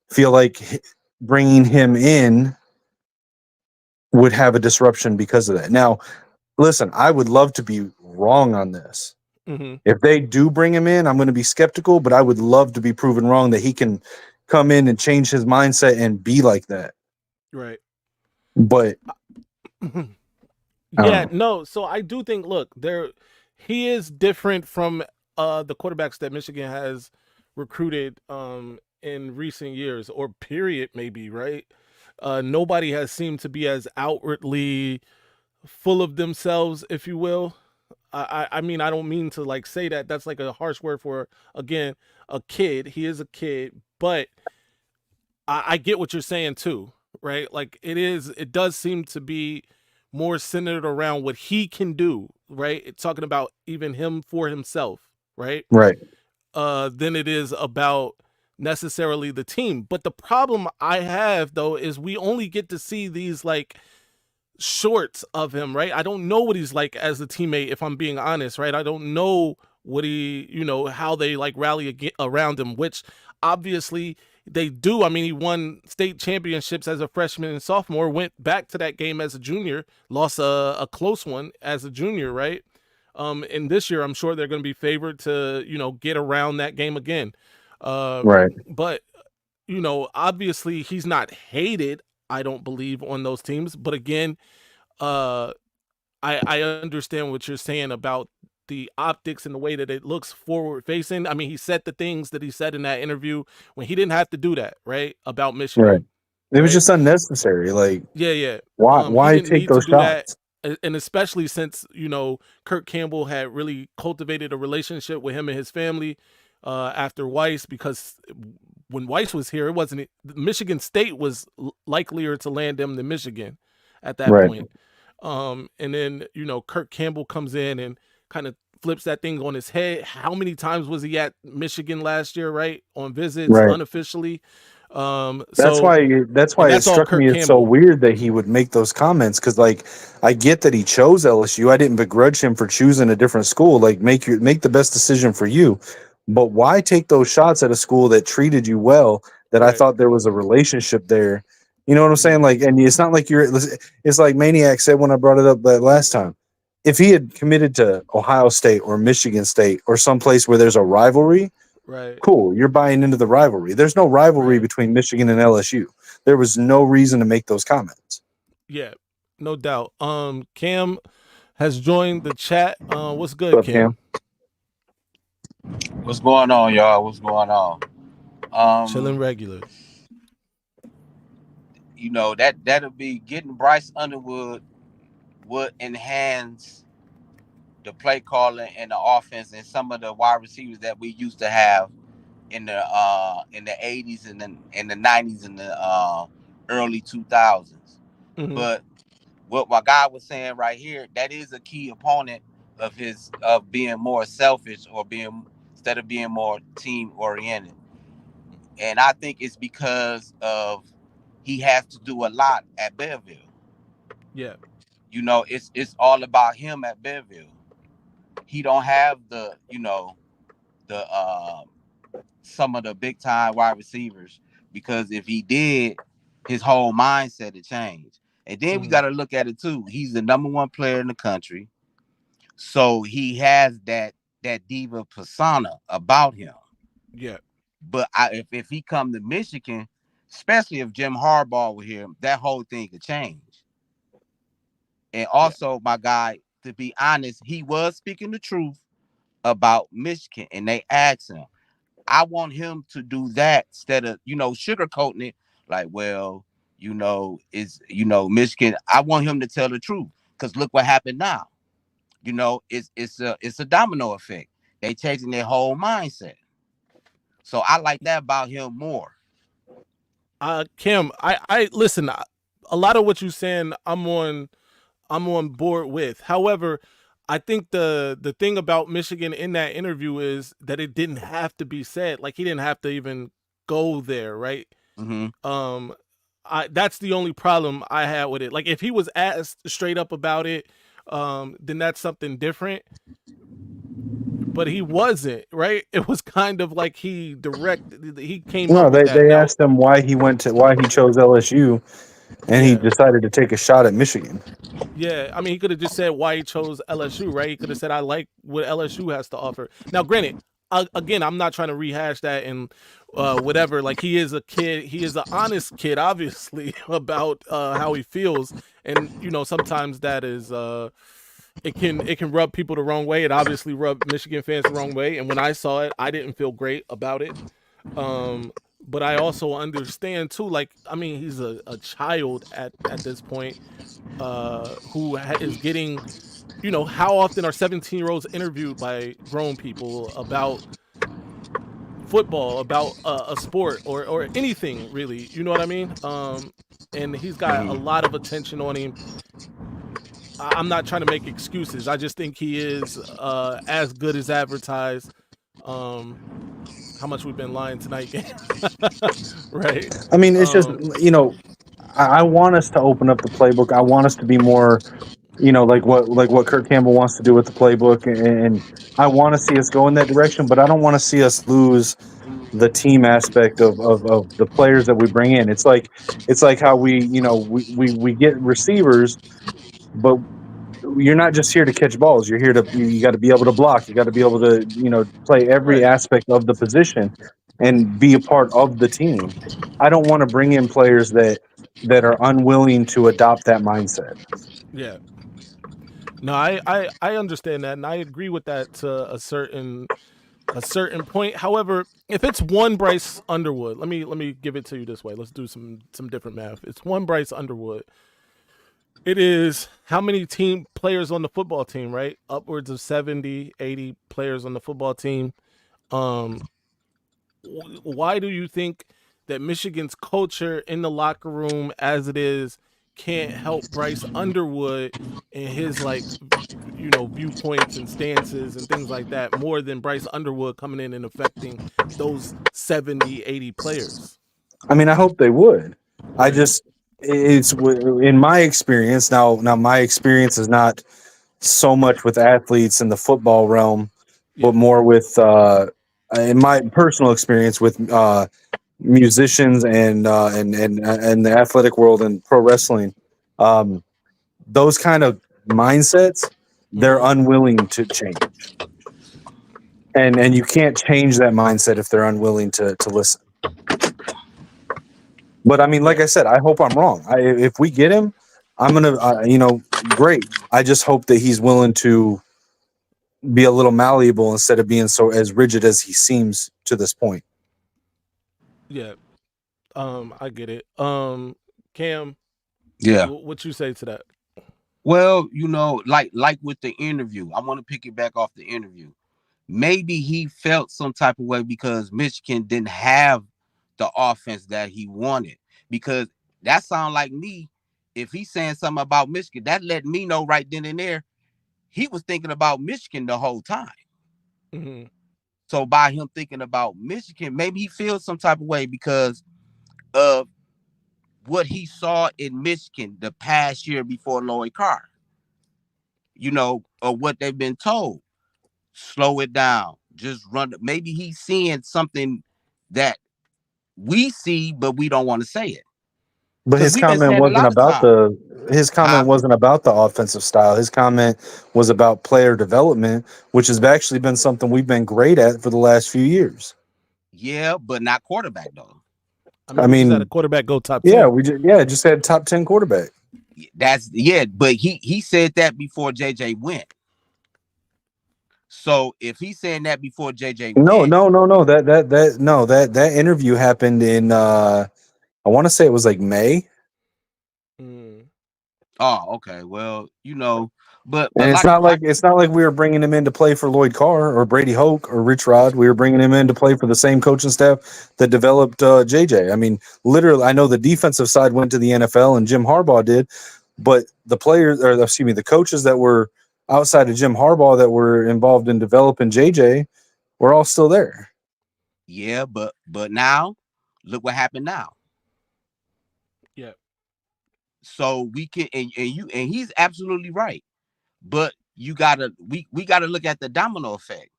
feel like bringing him in would have a disruption because of that. Now, listen, I would love to be wrong on this. Mm-hmm. If they do bring him in, I'm going to be skeptical, but I would love to be proven wrong that he can come in and change his mindset and be like that. Right. But yeah, no. So I do think, look, he is different from the quarterbacks that Michigan has recruited in recent years, or period, maybe, right? Nobody has seemed to be as outwardly full of themselves, if you will. I mean, I don't mean to like say that. That's like a harsh word for, again, a kid. He is a kid, but I get what you're saying too, right? Like it does seem to be more centered around what he can do, right? It's talking about even him for himself, right? right, Than it is about necessarily the team. But the problem I have though is we only get to see these like shorts of him, right? I don't know what he's like as a teammate, if I'm being honest, right? I don't know what how they like rally around him, which obviously they do. I mean, he won state championships as a freshman and sophomore, went back to that game as a junior, lost a close one as a junior, right? And this year, I'm sure they're going to be favored to, get around that game again. right. But, obviously he's not hated, I don't believe, on those teams. But again, I understand what you're saying about the optics and the way that it looks forward facing. I mean, he said the things that he said in that interview when he didn't have to do that, right? About Michigan. Right. It was right? just unnecessary. Like, Yeah. He why didn't take need to those do that. shots? And especially since, Kirk Campbell had really cultivated a relationship with him and his family after Weiss, because when Weiss was here, Michigan State was likelier to land him than Michigan at that Right. point. And then, Kirk Campbell comes in and kind of flips that thing on his head. How many times was he at Michigan last year, right? On visits, Right. unofficially. That's why it struck me as so weird that he would make those comments, because like I get that he chose LSU. I didn't begrudge him for choosing a different school. Like make the best decision for you. But why take those shots at a school that treated you well, that I thought there was a relationship there? You know what I'm saying? Like, and it's not like it's like Maniac said when I brought it up that last time. If he had committed to Ohio State or Michigan State or someplace where there's a rivalry, right, cool, you're buying into the rivalry. There's no rivalry between Michigan and LSU. There was no reason to make those comments. Yeah, no doubt. Cam has joined the chat. What's good, Cam? What's going on, y'all? What's going on? Chilling regular. That'll be getting Bryce Underwood would enhance the play calling and the offense and some of the wide receivers that we used to have in the 80s and then in the 90s and the early 2000s. Mm-hmm. But what my guy was saying right here, that is a key opponent of being more selfish or instead of being more team oriented. And I think it's because of he has to do a lot at Belleville. Yeah. It's all about him at Belleville. He don't have some of the big time wide receivers, because if he did, his whole mindset would change. And then we got to look at it too. He's the number one player in the country, so he has that diva persona about him. Yeah. But if he come to Michigan, especially if Jim Harbaugh were here, that whole thing could change. And also, my guy, to be honest, he was speaking the truth about Michigan, and they asked him. I want him to do that instead of, sugarcoating it like, well, Michigan. I want him to tell the truth, because look what happened now. It's a domino effect. They changing their whole mindset. So I like that about him more. Kim, I listen. A lot of what you're saying, I'm on board with. However, I think the thing about Michigan in that interview is that it didn't have to be said. Like, he didn't have to even go there, right? Mm-hmm. That's the only problem I had with it. Like, if he was asked straight up about it, then that's something different. But he wasn't, right? It was kind of like he came up with that. They asked him why he chose LSU, and he Yeah. decided to take a shot at Michigan. Yeah, I mean, he could have just said why he chose LSU, right? He could have said, "I like what LSU has to offer." Now, granted, again, I'm not trying to rehash that and whatever. Like, he is a kid, he is an honest kid, obviously, about how he feels, and sometimes that is it can rub people the wrong way. It obviously rubbed Michigan fans the wrong way, and when I saw it, I didn't feel great about it. Um, but I also understand too. Like, I mean, he's a child at this point who is getting, how often are 17-year-olds interviewed by grown people about football, about a sport or anything really? You know what I mean? And he's got a lot of attention on him. I'm not trying to make excuses. I just think he is as good as advertised. Um, how much we've been lying tonight, right? I mean, it's just, Um, I want us to open up the playbook. I want us to be more, like what Kirk Campbell wants to do with the playbook, and I want to see us go in that direction. But I don't want to see us lose the team aspect of the players that we bring in. It's like how we get receivers, but you're not just here to catch balls. You're here to you got to be able to block. You got to be able to play every right. aspect of the position and be a part of the team. I don't want to bring in players that are unwilling to adopt that mindset. Yeah. No, I understand that, and I agree with that to a certain point. However, if it's one Bryce Underwood, let me give it to you this way. Let's do some different math. It's one Bryce Underwood. It is how many team players on the football team, right? Upwards of 70, 80 players on the football team. Um, why do you think that Michigan's culture in the locker room as it is can't help Bryce Underwood and his viewpoints and stances and things like that more than Bryce Underwood coming in and affecting those 70, 80 players? I mean, I hope they would. I Right. just it's in my experience now. My experience is not so much with athletes in the football realm, but Yeah. more with in my personal experience with musicians and the athletic world and pro wrestling. Um, those kind of mindsets, they're Mm-hmm. unwilling to change, and you can't change that mindset if they're unwilling to listen. But I mean, like Yeah. I said, I hope I'm wrong. If we get him, I'm gonna, great. I just hope that he's willing to be a little malleable instead of being so as rigid as he seems to this point. Yeah. I get it. Cam, Yeah. what you say to that? Well, like with the interview, I want to pick it back off the interview. Maybe he felt some type of way because Michigan didn't have the offense that he wanted. Because that sound like me. If he's saying something about Michigan, that let me know right then and there he was thinking about Michigan the whole time. Mm-hmm. So by him thinking about Michigan, maybe he feels some type of way because of what he saw in Michigan the past year before Lloyd Carr, or what they've been told. Slow it down. Just run. Maybe he's seeing something that we see, but we don't want to say it. But Because his we've been comment saying a wasn't lot of about time. the his comment Huh? wasn't about the offensive style. His comment was about player development, which has actually been something we've been great at for the last few years. Yeah, but not quarterback though. I I mean, we just had a mean, quarterback go top yeah, 10. just had top 10 quarterback. But he said that before JJ went. So if he's saying that before JJ No, went, no, no, no. That no, that interview happened in I want to say it was like May. Mm. oh, okay. Well, but And it's like not like like we were bringing him in to play for Lloyd Carr or Brady Hoke or Rich Rod. We were bringing him in to play for the same coaching staff that developed JJ. I mean, literally, I know the defensive side went to the NFL and Jim Harbaugh did, but the players, or excuse me, the coaches that were outside of Jim Harbaugh that were involved in developing JJ were all still there. yeah, but now look what happened now. Yeah. So we can and he's absolutely right. But we gotta look at the domino effect.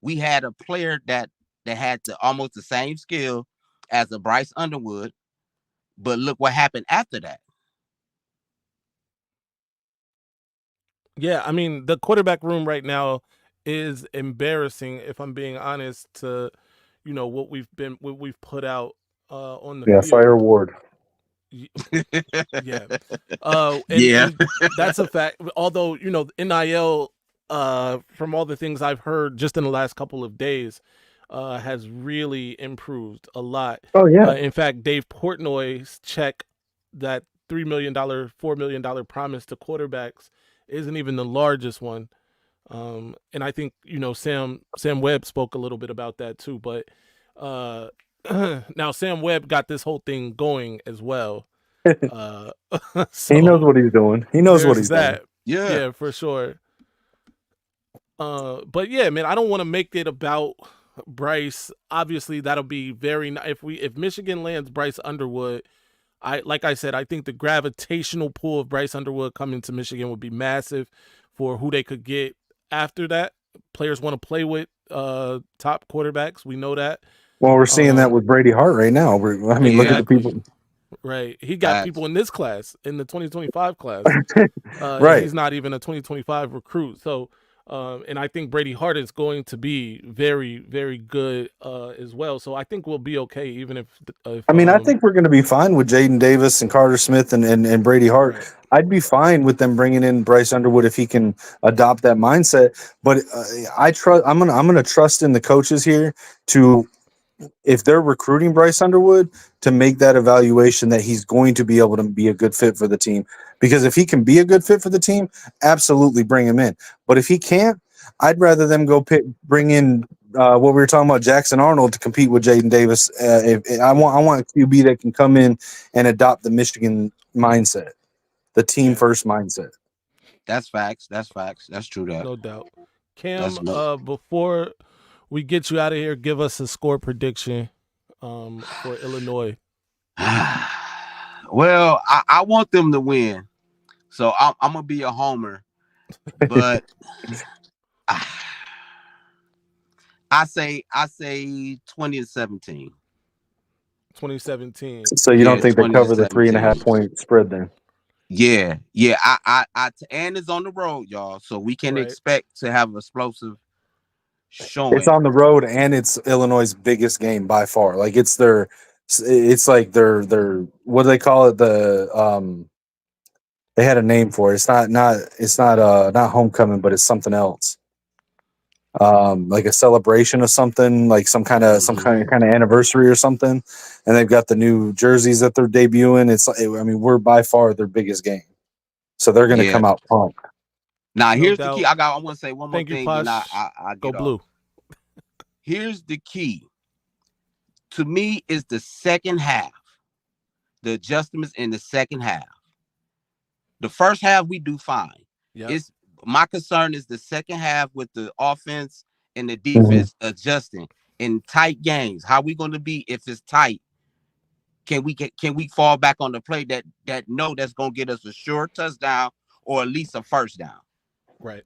We had a player that had almost the same skill as a Bryce Underwood, but look what happened after that. Yeah, I mean the quarterback room right now is embarrassing. If I'm being honest, to what we've put out on the Yeah, fire field. Ward. Y- Yeah, and Yeah. that's a fact. Although NIL, from all the things I've heard just in the last couple of days, has really improved a lot. Oh yeah. In fact, Dave Portnoy's check, that $3 million, $4 million promise to quarterbacks, isn't even the largest one. And I think Sam Webb spoke a little bit about that too. But uh, now Sam Webb got this whole thing going as well. Uh, He knows so what he's doing. He knows what there's he's doing. that. Yeah. Yeah, for sure. But yeah, man, I don't want to make it about Bryce. Obviously, that'll be if Michigan lands Bryce Underwood. Like I said, I think the gravitational pull of Bryce Underwood coming to Michigan would be massive for who they could get after that. Players want to play with top quarterbacks. We know that. Well, we're seeing that Um, with Brady Hart right now. I mean, look at the exactly. people. Right. He got people Facts. in this class, in the 2025 class. And Right. he's not even a 2025 recruit. So, and I think Brady Hart is going to be very, very good as well. So I think we'll be okay, even if I mean, I think we're going to be fine with Jaden Davis and Carter Smith and Brady Hart. right, I'd be fine with them bringing in Bryce Underwood if he can adopt that mindset. But I trust. I'm gonna trust in the coaches here to, if they're recruiting Bryce Underwood, to make that evaluation that he's going to be able to be a good fit for the team. Because if he can be a good fit for the team, absolutely bring him in. But if he can't, I'd rather them bring in what we were talking about, Jackson Arnold, to compete with Jaden Davis. I want a QB that can come in and adopt the Michigan mindset, the team yeah, first mindset. That's facts. That's facts. That's true. no doubt. Cam, That's no. before we get you out of here, give us a score prediction for Illinois. Well, I want them to win, so I'm gonna be a homer, but I say 20-17. 2017. So you don't Yeah, think they 20 to cover the 3.5 17. point spread then? Yeah, yeah. And it's on the road, y'all, so we can Right. expect to have explosive It's showing. on the road and it's Illinois' biggest game by far. Like it's like their what do they call it? They had a name for it. It's not homecoming, but it's something else. Like a celebration of something, like some kind of anniversary or something. And they've got the new jerseys that they're debuting. I mean, we're by far their biggest game. So they're gonna Yeah. come out pumped. Now No here's the key. doubt. I want to say one more Thank you, thing, then Posh. I Go get off. blue. Here's the key. To me, is the second half. The adjustments in the second half. The first half we do fine. Yep. It's my concern is the second half with the offense and the Mhm. defense adjusting in tight games. How we going to be if it's tight? Can we fall back on the play that's going to get us a sure touchdown or at least a first down? Right.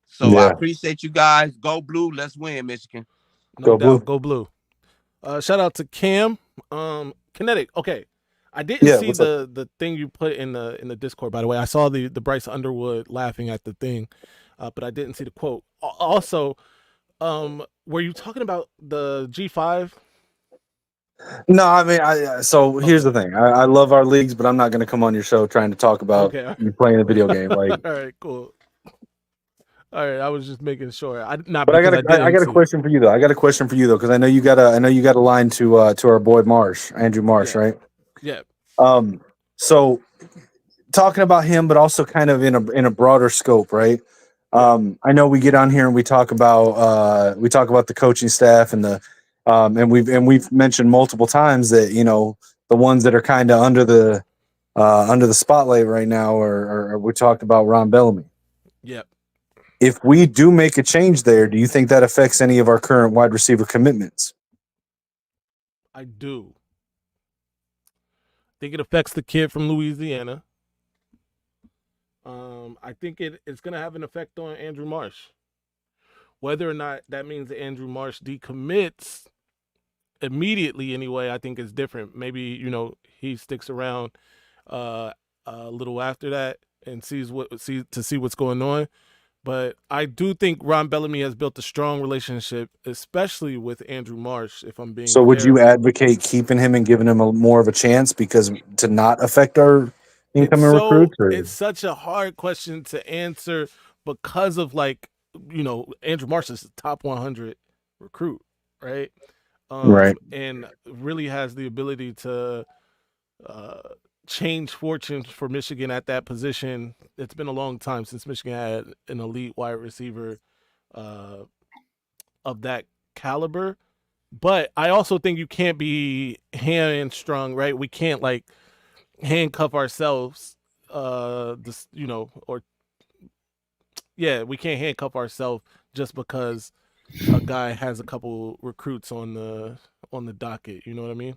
So I Yeah, appreciate you guys. Go blue. Let's win, Michigan. No go doubt. blue. Go blue. Shout out to Cam. Kinetic. Okay. I didn't Yeah, see what's up? the thing you put in the Discord, by the way. I saw the Bryce Underwood laughing at the thing, but I didn't see the quote. Also, were you talking about the G5? No, I mean, so here's Okay. the thing. I love our leagues, but I'm not going to come on your show trying to talk about Okay. you playing a video game. Like, All right, cool. All right, I was just making sure. Not but I because got I I didn't got a see it. question for you though. Because I know you got a line to our boy Marsh, Andrew Marsh, Yeah. right? Yeah. So talking about him, but also kind of in a broader scope, right? Yeah. I know we get on here and we talk about the coaching staff and we've mentioned multiple times that the ones that are kind of under the spotlight right now are we talked about Ron Bellamy. Yeah. If we do make a change there, do you think that affects any of our current wide receiver commitments? I do. Think it affects the kid from Louisiana. I think it's gonna have an effect on Andrew Marsh. Whether or not that means that Andrew Marsh decommits immediately anyway, I think is different. Maybe he sticks around a little after that. and see what's going on. But I do think Ron Bellamy has built a strong relationship, especially with Andrew Marsh. If I'm being So would fair, you advocate keeping him and giving him more of a chance because to not affect our incoming recruits? Or? it's such a hard question to answer because of Andrew Marsh is a top 100 recruit, right? Right. And really has the ability to uh, change fortunes for Michigan at that position. It's been a long time since Michigan had an elite wide receiver uh, of that caliber. But I also think you can't be hamstrung, right? We can't handcuff ourselves. Or yeah, we can't handcuff ourselves just because a guy has a couple recruits on the docket. You know what I mean?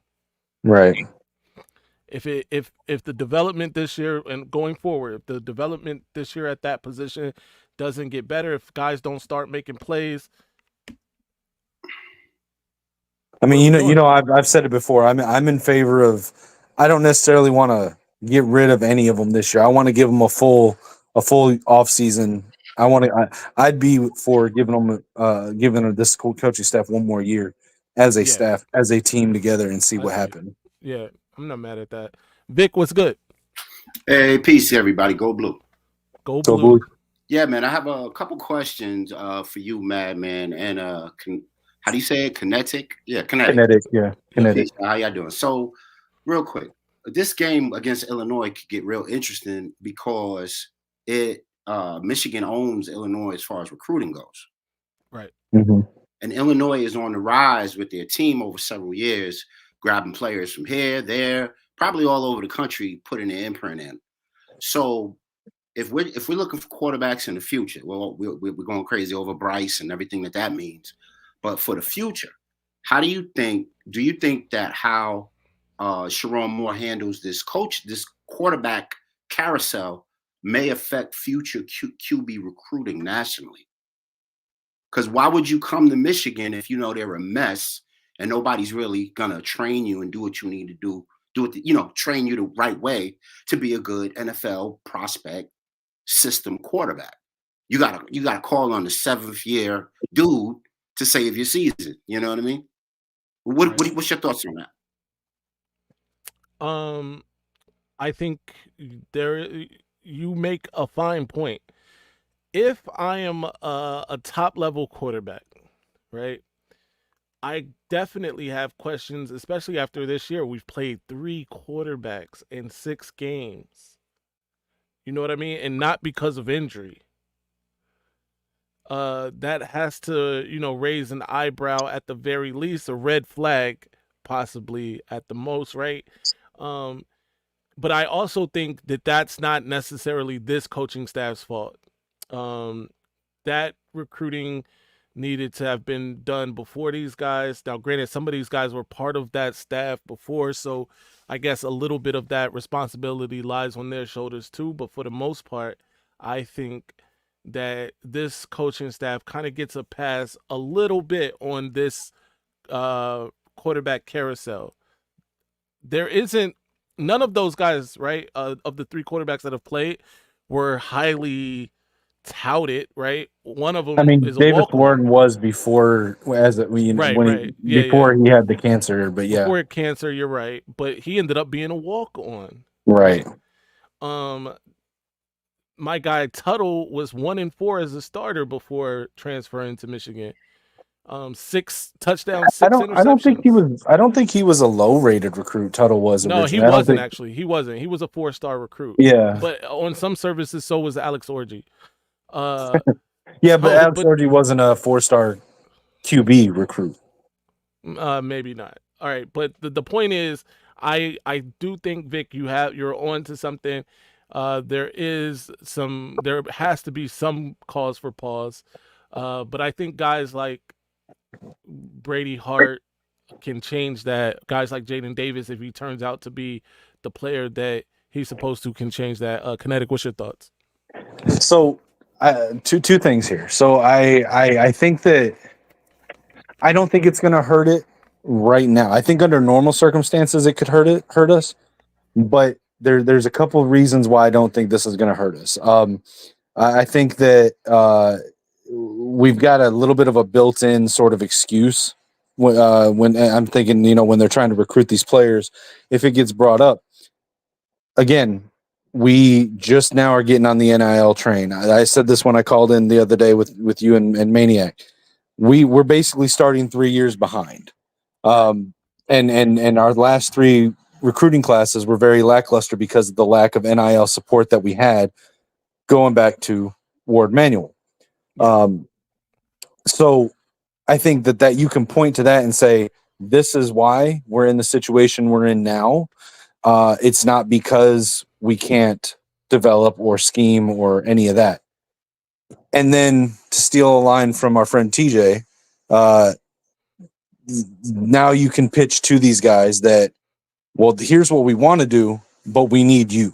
Right. If the development this year and going forward, if the development this year at that position doesn't get better, if guys don't start making plays, I mean, I've said it before. I'm in favor of. I don't necessarily want to get rid of any of them this year. I want to give them a full off season. I'd be for giving this coaching staff one more year as a yeah, staff, as a team together, and see I what agree. happened. Yeah, I'm not mad at that. Vic, what's good? Hey, peace, everybody. Go blue. Go So, blue. Yeah, man. I have a couple questions for you, Madman, and how do you say it? Kinetic. Yeah, Kinetic. Yeah, kinetic. Peace. How y'all doing? So, real quick, this game against Illinois could get real interesting because Michigan owns Illinois as far as recruiting goes. Right. Mm-hmm. And Illinois is on the rise with their team over several years, grabbing players from here, there, probably all over the country, putting their imprint in. So if we're looking for quarterbacks in the future, well, we're going crazy over Bryce and everything that means. But for the future, do you think that how Sharon Moore handles this quarterback carousel may affect future QB recruiting nationally? Because why would you come to Michigan if you know they're a mess and nobody's really gonna train you and do what you need to train you the right way to be a good NFL prospect system quarterback? You gotta call on the 7th year dude to save your season. You know what I mean? What's your thoughts on that? I think you make a fine point. If I am a top level quarterback, right? I definitely have questions, especially after this year. We've played 3 quarterbacks in 6 games. You know what I mean? And not because of injury. That has to, raise an eyebrow at the very least, a red flag, possibly at the most, right? But I also think that that's not necessarily this coaching staff's fault. That recruiting needed to have been done before these guys. Now, granted, some of these guys were part of that staff before, so I guess a little bit of that responsibility lies on their shoulders too. But for the most part, I think that this coaching staff kind of gets a pass a little bit on this quarterback carousel. There isn't none of those guys, right? Of the 3 quarterbacks that have played were highly touted, right? One of them is a Davis walk-on. Warren was before Right. before he had the cancer, but yeah, before cancer, you're right. But he ended up being a walk-on. right. My guy Tuttle was 1-4 as a starter before transferring to Michigan. 6 touchdowns, 6 interceptions. I don't think he was a low rated recruit. Tuttle was No, originally. he wasn't actually. He wasn't. He was a 4-star recruit. Yeah, but on some services, so was Alex Orji. Yeah, but Alex Orji wasn't a 4-star QB recruit. Maybe not. All right, but the point is, I do think, Vic, you're on to something. There has to be some cause for pause. But I think guys like Brady Hart can change that. Guys like Jaden Davis, if he turns out to be the player that he's supposed to, can change that. Kinetic, what's your thoughts? So, two things here. So I think that I don't think it's going to hurt it right now. I think under normal circumstances it could hurt us, but there's a couple of reasons why I don't think this is going to hurt us. I think that we've got a little bit of a built-in sort of excuse when I'm thinking, when they're trying to recruit these players, if it gets brought up again. We just now are getting on the NIL train. I said this when I called in the other day with you and Maniac. We're basically starting 3 years behind. And our last 3 recruiting classes were very lackluster because of the lack of NIL support that we had going back to Ward Manual. So I think that you can point to that and say, this is why we're in the situation we're in now. It's not because we can't develop or scheme or any of that. And then to steal a line from our friend TJ, now you can pitch to these guys that, well, here's what we want to do, but we need you.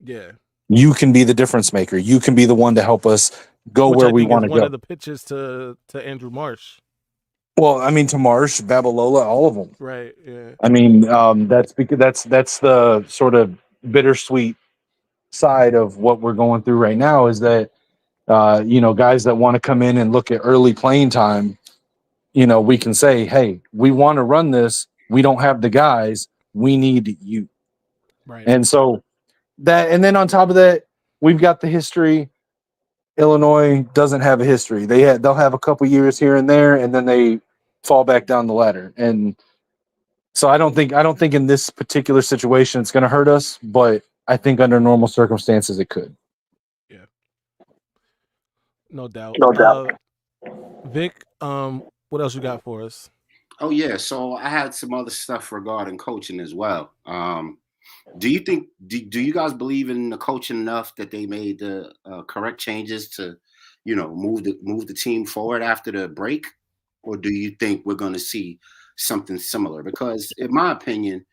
Yeah. You can be the difference maker. You can be the one to help us go Which where I we think want is to one go. of the pitches to Andrew Marsh. Well, I mean, to Marsh, Babalola, all of them. Right. Yeah. I mean, that's because that's the sort of bittersweet side of what we're going through right now is that, guys that want to come in and look at early playing time, we can say, hey, we want to run this. We don't have the guys. We need you. Right. And so and then on top of that, we've got the history. Illinois doesn't have a history. They'll have a couple years here and there, and then they fall back down the ladder. And so I don't think in this particular situation it's going to hurt us, but I think under normal circumstances it could. Yeah. No doubt. No doubt. Vic, what else you got for us? Oh yeah, so I had some other stuff regarding coaching as well. Do you think do you guys believe in the coaching enough that they made the correct changes to, move the team forward after the break, or do you think we're going to see something similar? Because in my opinion,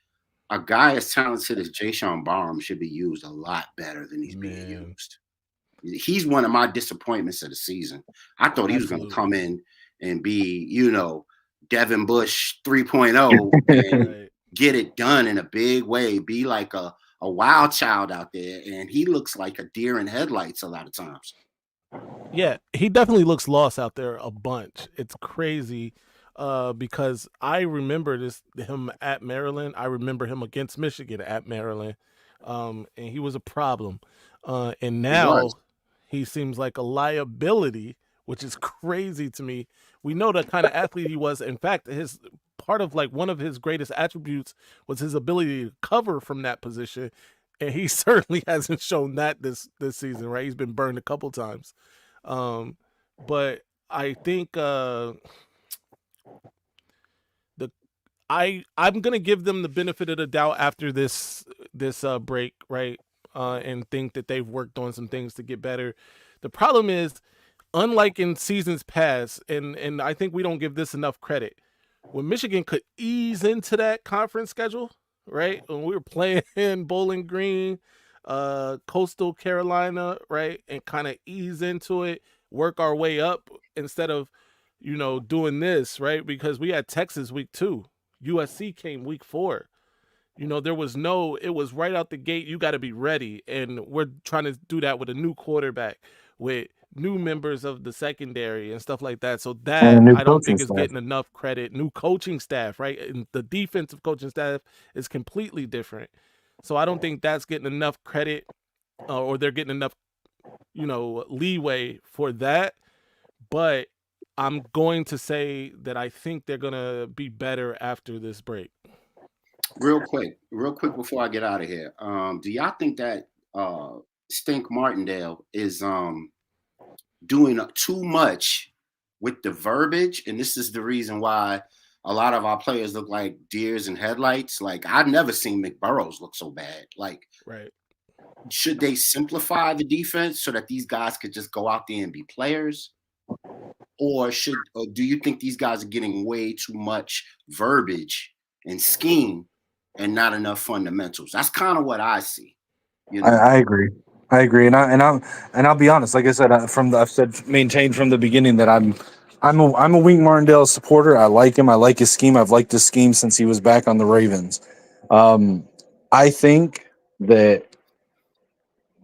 a guy as talented as Jayshon Barham should be used a lot better than he's being used. He's one of my disappointments of the season. I thought he was going to come in and be, Devin Bush 3.0 and get it done in a big way, be like a wild child out there. And he looks like a deer in headlights a lot of times. Yeah, he definitely looks lost out there a bunch. It's crazy because I remember him at Maryland. I remember him against Michigan at Maryland, and he was a problem. And now he seems like a liability, which is crazy to me. We know the kind of athlete he was. In fact, his part of one of his greatest attributes was his ability to cover from that position, and he certainly hasn't shown that this season. Right, he's been burned a couple times. But I think I'm gonna give them the benefit of the doubt after this break, right? And think that they've worked on some things to get better. The problem is, unlike in seasons past, and I think we don't give this enough credit, when Michigan could ease into that conference schedule, right? When we were playing Bowling Green, Coastal Carolina, right, and kind of ease into it, work our way up instead of, doing this, right? Because we had Texas week 2, USC came week 4. It was right out the gate. You got to be ready, and we're trying to do that with a new quarterback, with new members of the secondary and stuff like that. So that I don't think is getting enough credit. New coaching staff, right? And the defensive coaching staff is completely different. So I don't think that's getting enough credit, or they're getting enough, leeway for that. But I'm going to say that I think they're going to be better after this break. Real quick before I get out of here. Do y'all think that Stink Martindale is doing too much with the verbiage? And this is the reason why a lot of our players look like deers in headlights. Like, I've never seen McBurrows look so bad. Like, right. Should they simplify the defense so that these guys could just go out there and be players? Or do you think these guys are getting way too much verbiage and scheme and not enough fundamentals? That's kind of what I see. I agree. And I'll be honest. Like I said, I've maintained from the beginning that I'm a Wink Martindale supporter. I like him. I like his scheme. I've liked his scheme since he was back on the Ravens. I think that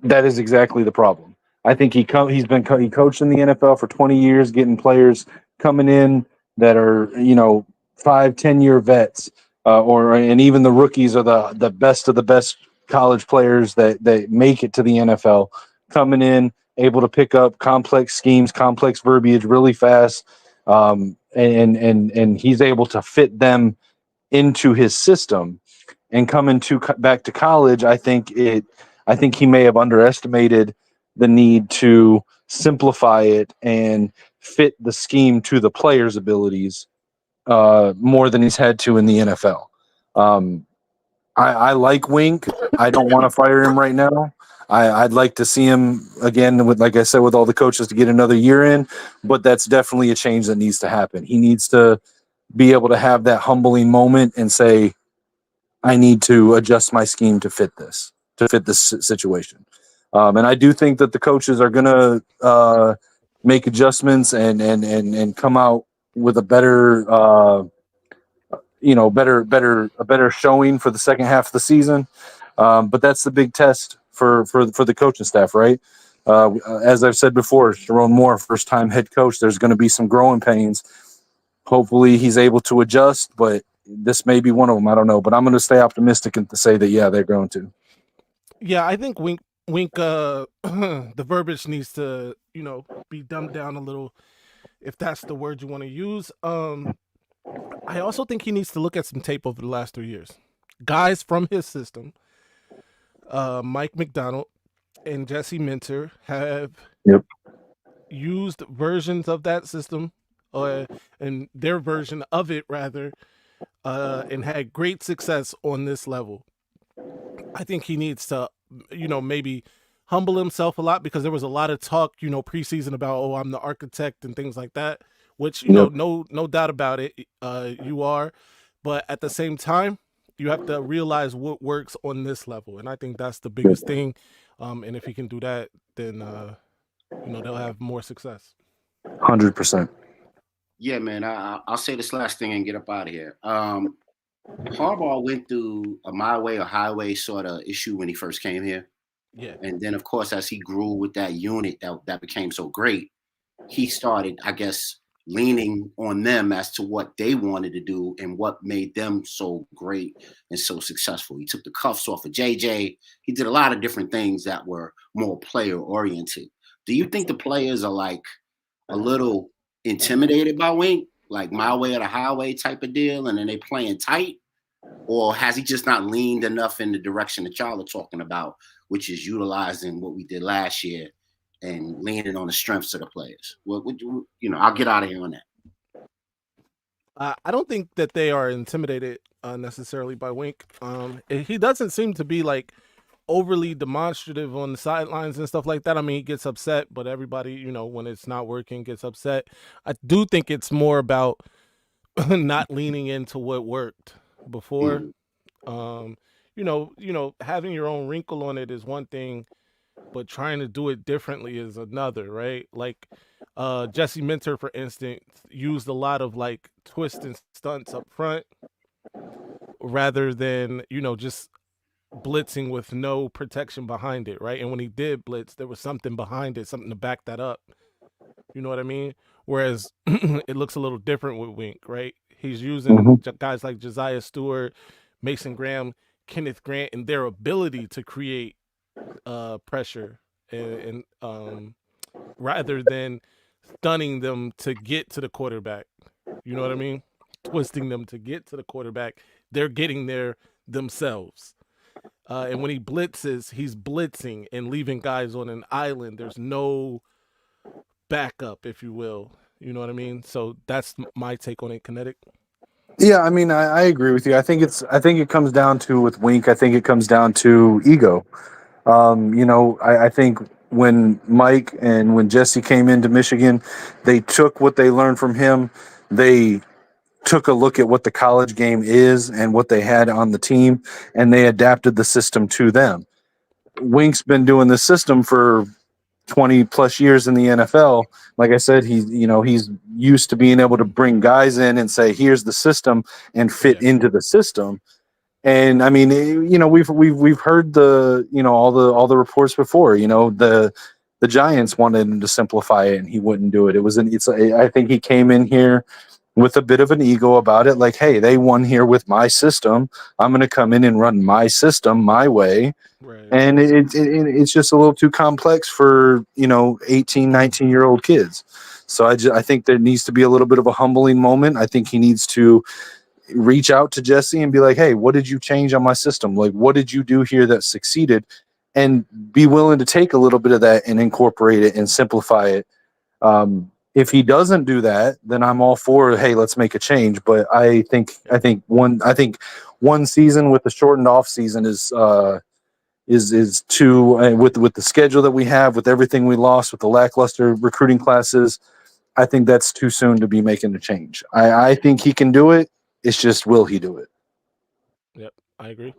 that is exactly the problem. I think he coached in the NFL for 20 years, getting players coming in that are 5-10 year vets, and even the rookies are the best of the best college players that make it to the NFL, coming in able to pick up complex schemes, complex verbiage really fast, and he's able to fit them into his system. And coming to back to college, I think he may have underestimated the need to simplify it and fit the scheme to the player's abilities more than he's had to in the NFL. Um, I like Wink. I don't want to fire him right now. I'd like to see him again with, like I said, with all the coaches to get another year in, but that's definitely a change that needs to happen. He needs to be able to have that humbling moment and say, I need to adjust my scheme to fit this situation. And I do think that the coaches are going to make adjustments and come out with a better, a better showing for the second half of the season. But that's the big test for the coaching staff, right? As I've said before, Sharon Moore, first time head coach, there's going to be some growing pains. Hopefully he's able to adjust, but this may be one of them. I don't know, but I'm going to stay optimistic and to say that, yeah, they're going to. Yeah, I think Wink the verbiage needs to, be dumbed down a little, if that's the word you want to use. I also think he needs to look at some tape over the last 3 years. Guys from his system, Mike McDonald and Jesse Minter, have Yep. used versions of that system, and their version of it rather, and had great success on this level. I think he needs to, maybe humble himself a lot, because there was a lot of talk, preseason about, oh, I'm the architect and things like that, which, Yep. no doubt about it, you are. But at the same time, you have to realize what works on this level. And I think that's the biggest thing. And if he can do that, then, they'll have more success. 100%. Yeah, man. I'll say this last thing and get up out of here. Harbaugh went through a my way or highway sort of issue when he first came here. Yeah. And then, of course, as he grew with that unit that became so great, he started, I guess, leaning on them as to what they wanted to do and what made them so great and so successful. He took the cuffs off of JJ. He did a lot of different things that were more player oriented. Do you think the players are like a little intimidated by Wink, like my way or the highway type of deal, and then they playing tight? Or has he just not leaned enough in the direction that y'all are talking about, which is utilizing what we did last year and leaning on the strengths of the players? Well, I'll get out of here on that. I don't think that they are intimidated necessarily by Wink. He doesn't seem to be like overly demonstrative on the sidelines and stuff like that. I mean, he gets upset, but everybody, when it's not working, gets upset. I do think it's more about not leaning into what worked before. Mm. Having your own wrinkle on it is one thing, but trying to do it differently is another, right? Like Jesse Minter, for instance, used a lot of like twists and stunts up front rather than, just blitzing with no protection behind it, right? And when he did blitz, there was something behind it, something to back that up. You know what I mean? Whereas it looks a little different with Wink, right? He's using guys like Josiah Stewart, Mason Graham, Kenneth Grant, and their ability to create pressure and rather than stunning them to get to the quarterback. You know what I mean? Twisting them to get to the quarterback. They're getting there themselves. And when he blitzes, he's blitzing and leaving guys on an island. There's no backup, if you will. You know what I mean? So that's my take on it, Kinetic. Yeah, I mean, I agree with you. I think it comes down to with Wink. I think it comes down to ego. I think when Mike and when Jesse came into Michigan, they took what they learned from him. They took a look at what the college game is and what they had on the team, and they adapted the system to them. Wink's been doing this system for 20 plus years in the NFL. Like I said, he's used to being able to bring guys in and say, here's the system and fit into the system. And I mean, we've heard the all the reports before. The Giants wanted him to simplify it, and he wouldn't do it. I think he came in here with a bit of an ego about it, like, hey, they won here with my system. I'm going to come in and run my system my way. Right. And it's just a little too complex for 18, 19-year-old kids. So I think there needs to be a little bit of a humbling moment. I think he needs to reach out to Jesse and be like, hey, what did you change on my system? Like, what did you do here that succeeded? And be willing to take a little bit of that and incorporate it and simplify it. If he doesn't do that, then I'm all for, hey, let's make a change. But I think one season with the shortened off season is too, with the schedule that we have, with everything we lost, with the lackluster recruiting classes. I think that's too soon to be making a change. I think he can do it. It's just, will he do it? Yep, I agree.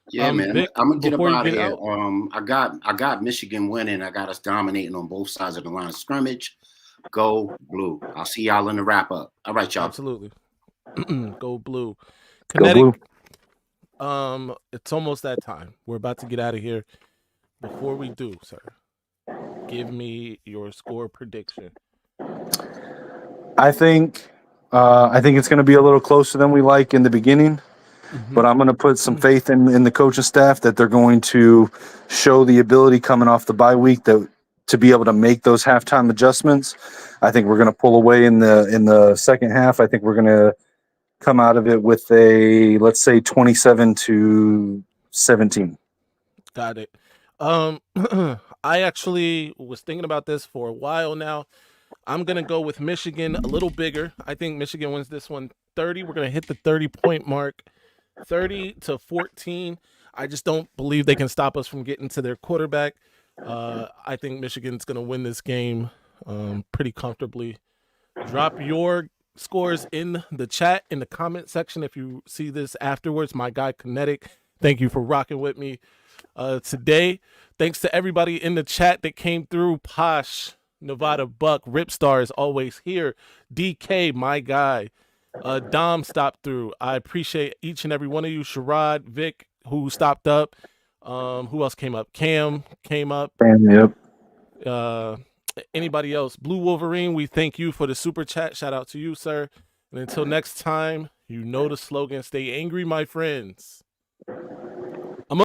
Yeah, man. Vic, I'm gonna get up before you out of get here. out, I got Michigan winning. I got us dominating on both sides of the line of scrimmage. Go blue. I'll see y'all in the wrap up. All right, y'all. absolutely. Go blue. Go blue. Kinetic, it's almost that time. We're about to get out of here. Before we do, sir, give me your score prediction. I think it's going to be a little closer than we like in the beginning, but I'm going to put some faith in the coaching staff that they're going to show the ability coming off the bye week to be able to make those halftime adjustments. I think we're going to pull away in the second half. I think we're going to come out of it with a, let's say, 27-17. Got it. I actually was thinking about this for a while now. I'm going to go with Michigan a little bigger. I think Michigan wins this one 30. We're going to hit the 30-point mark, 30-14. I just don't believe they can stop us from getting to their quarterback. I think Michigan's going to win this game pretty comfortably. Drop your scores in the chat, in the comment section if you see this afterwards. My guy Kinetic, thank you for rocking with me today. Thanks to everybody in the chat that came through. Posh, Nevada Buck, Ripstar is always here. DK, my guy. Dom stopped through. I appreciate each and every one of you. Sherrod, Vic, who stopped up. Who else came up? Cam came up. Yep. Anybody else? Blue Wolverine, we thank you for the super chat. Shout out to you, sir. And until next time, you know the slogan, stay angry, my friends.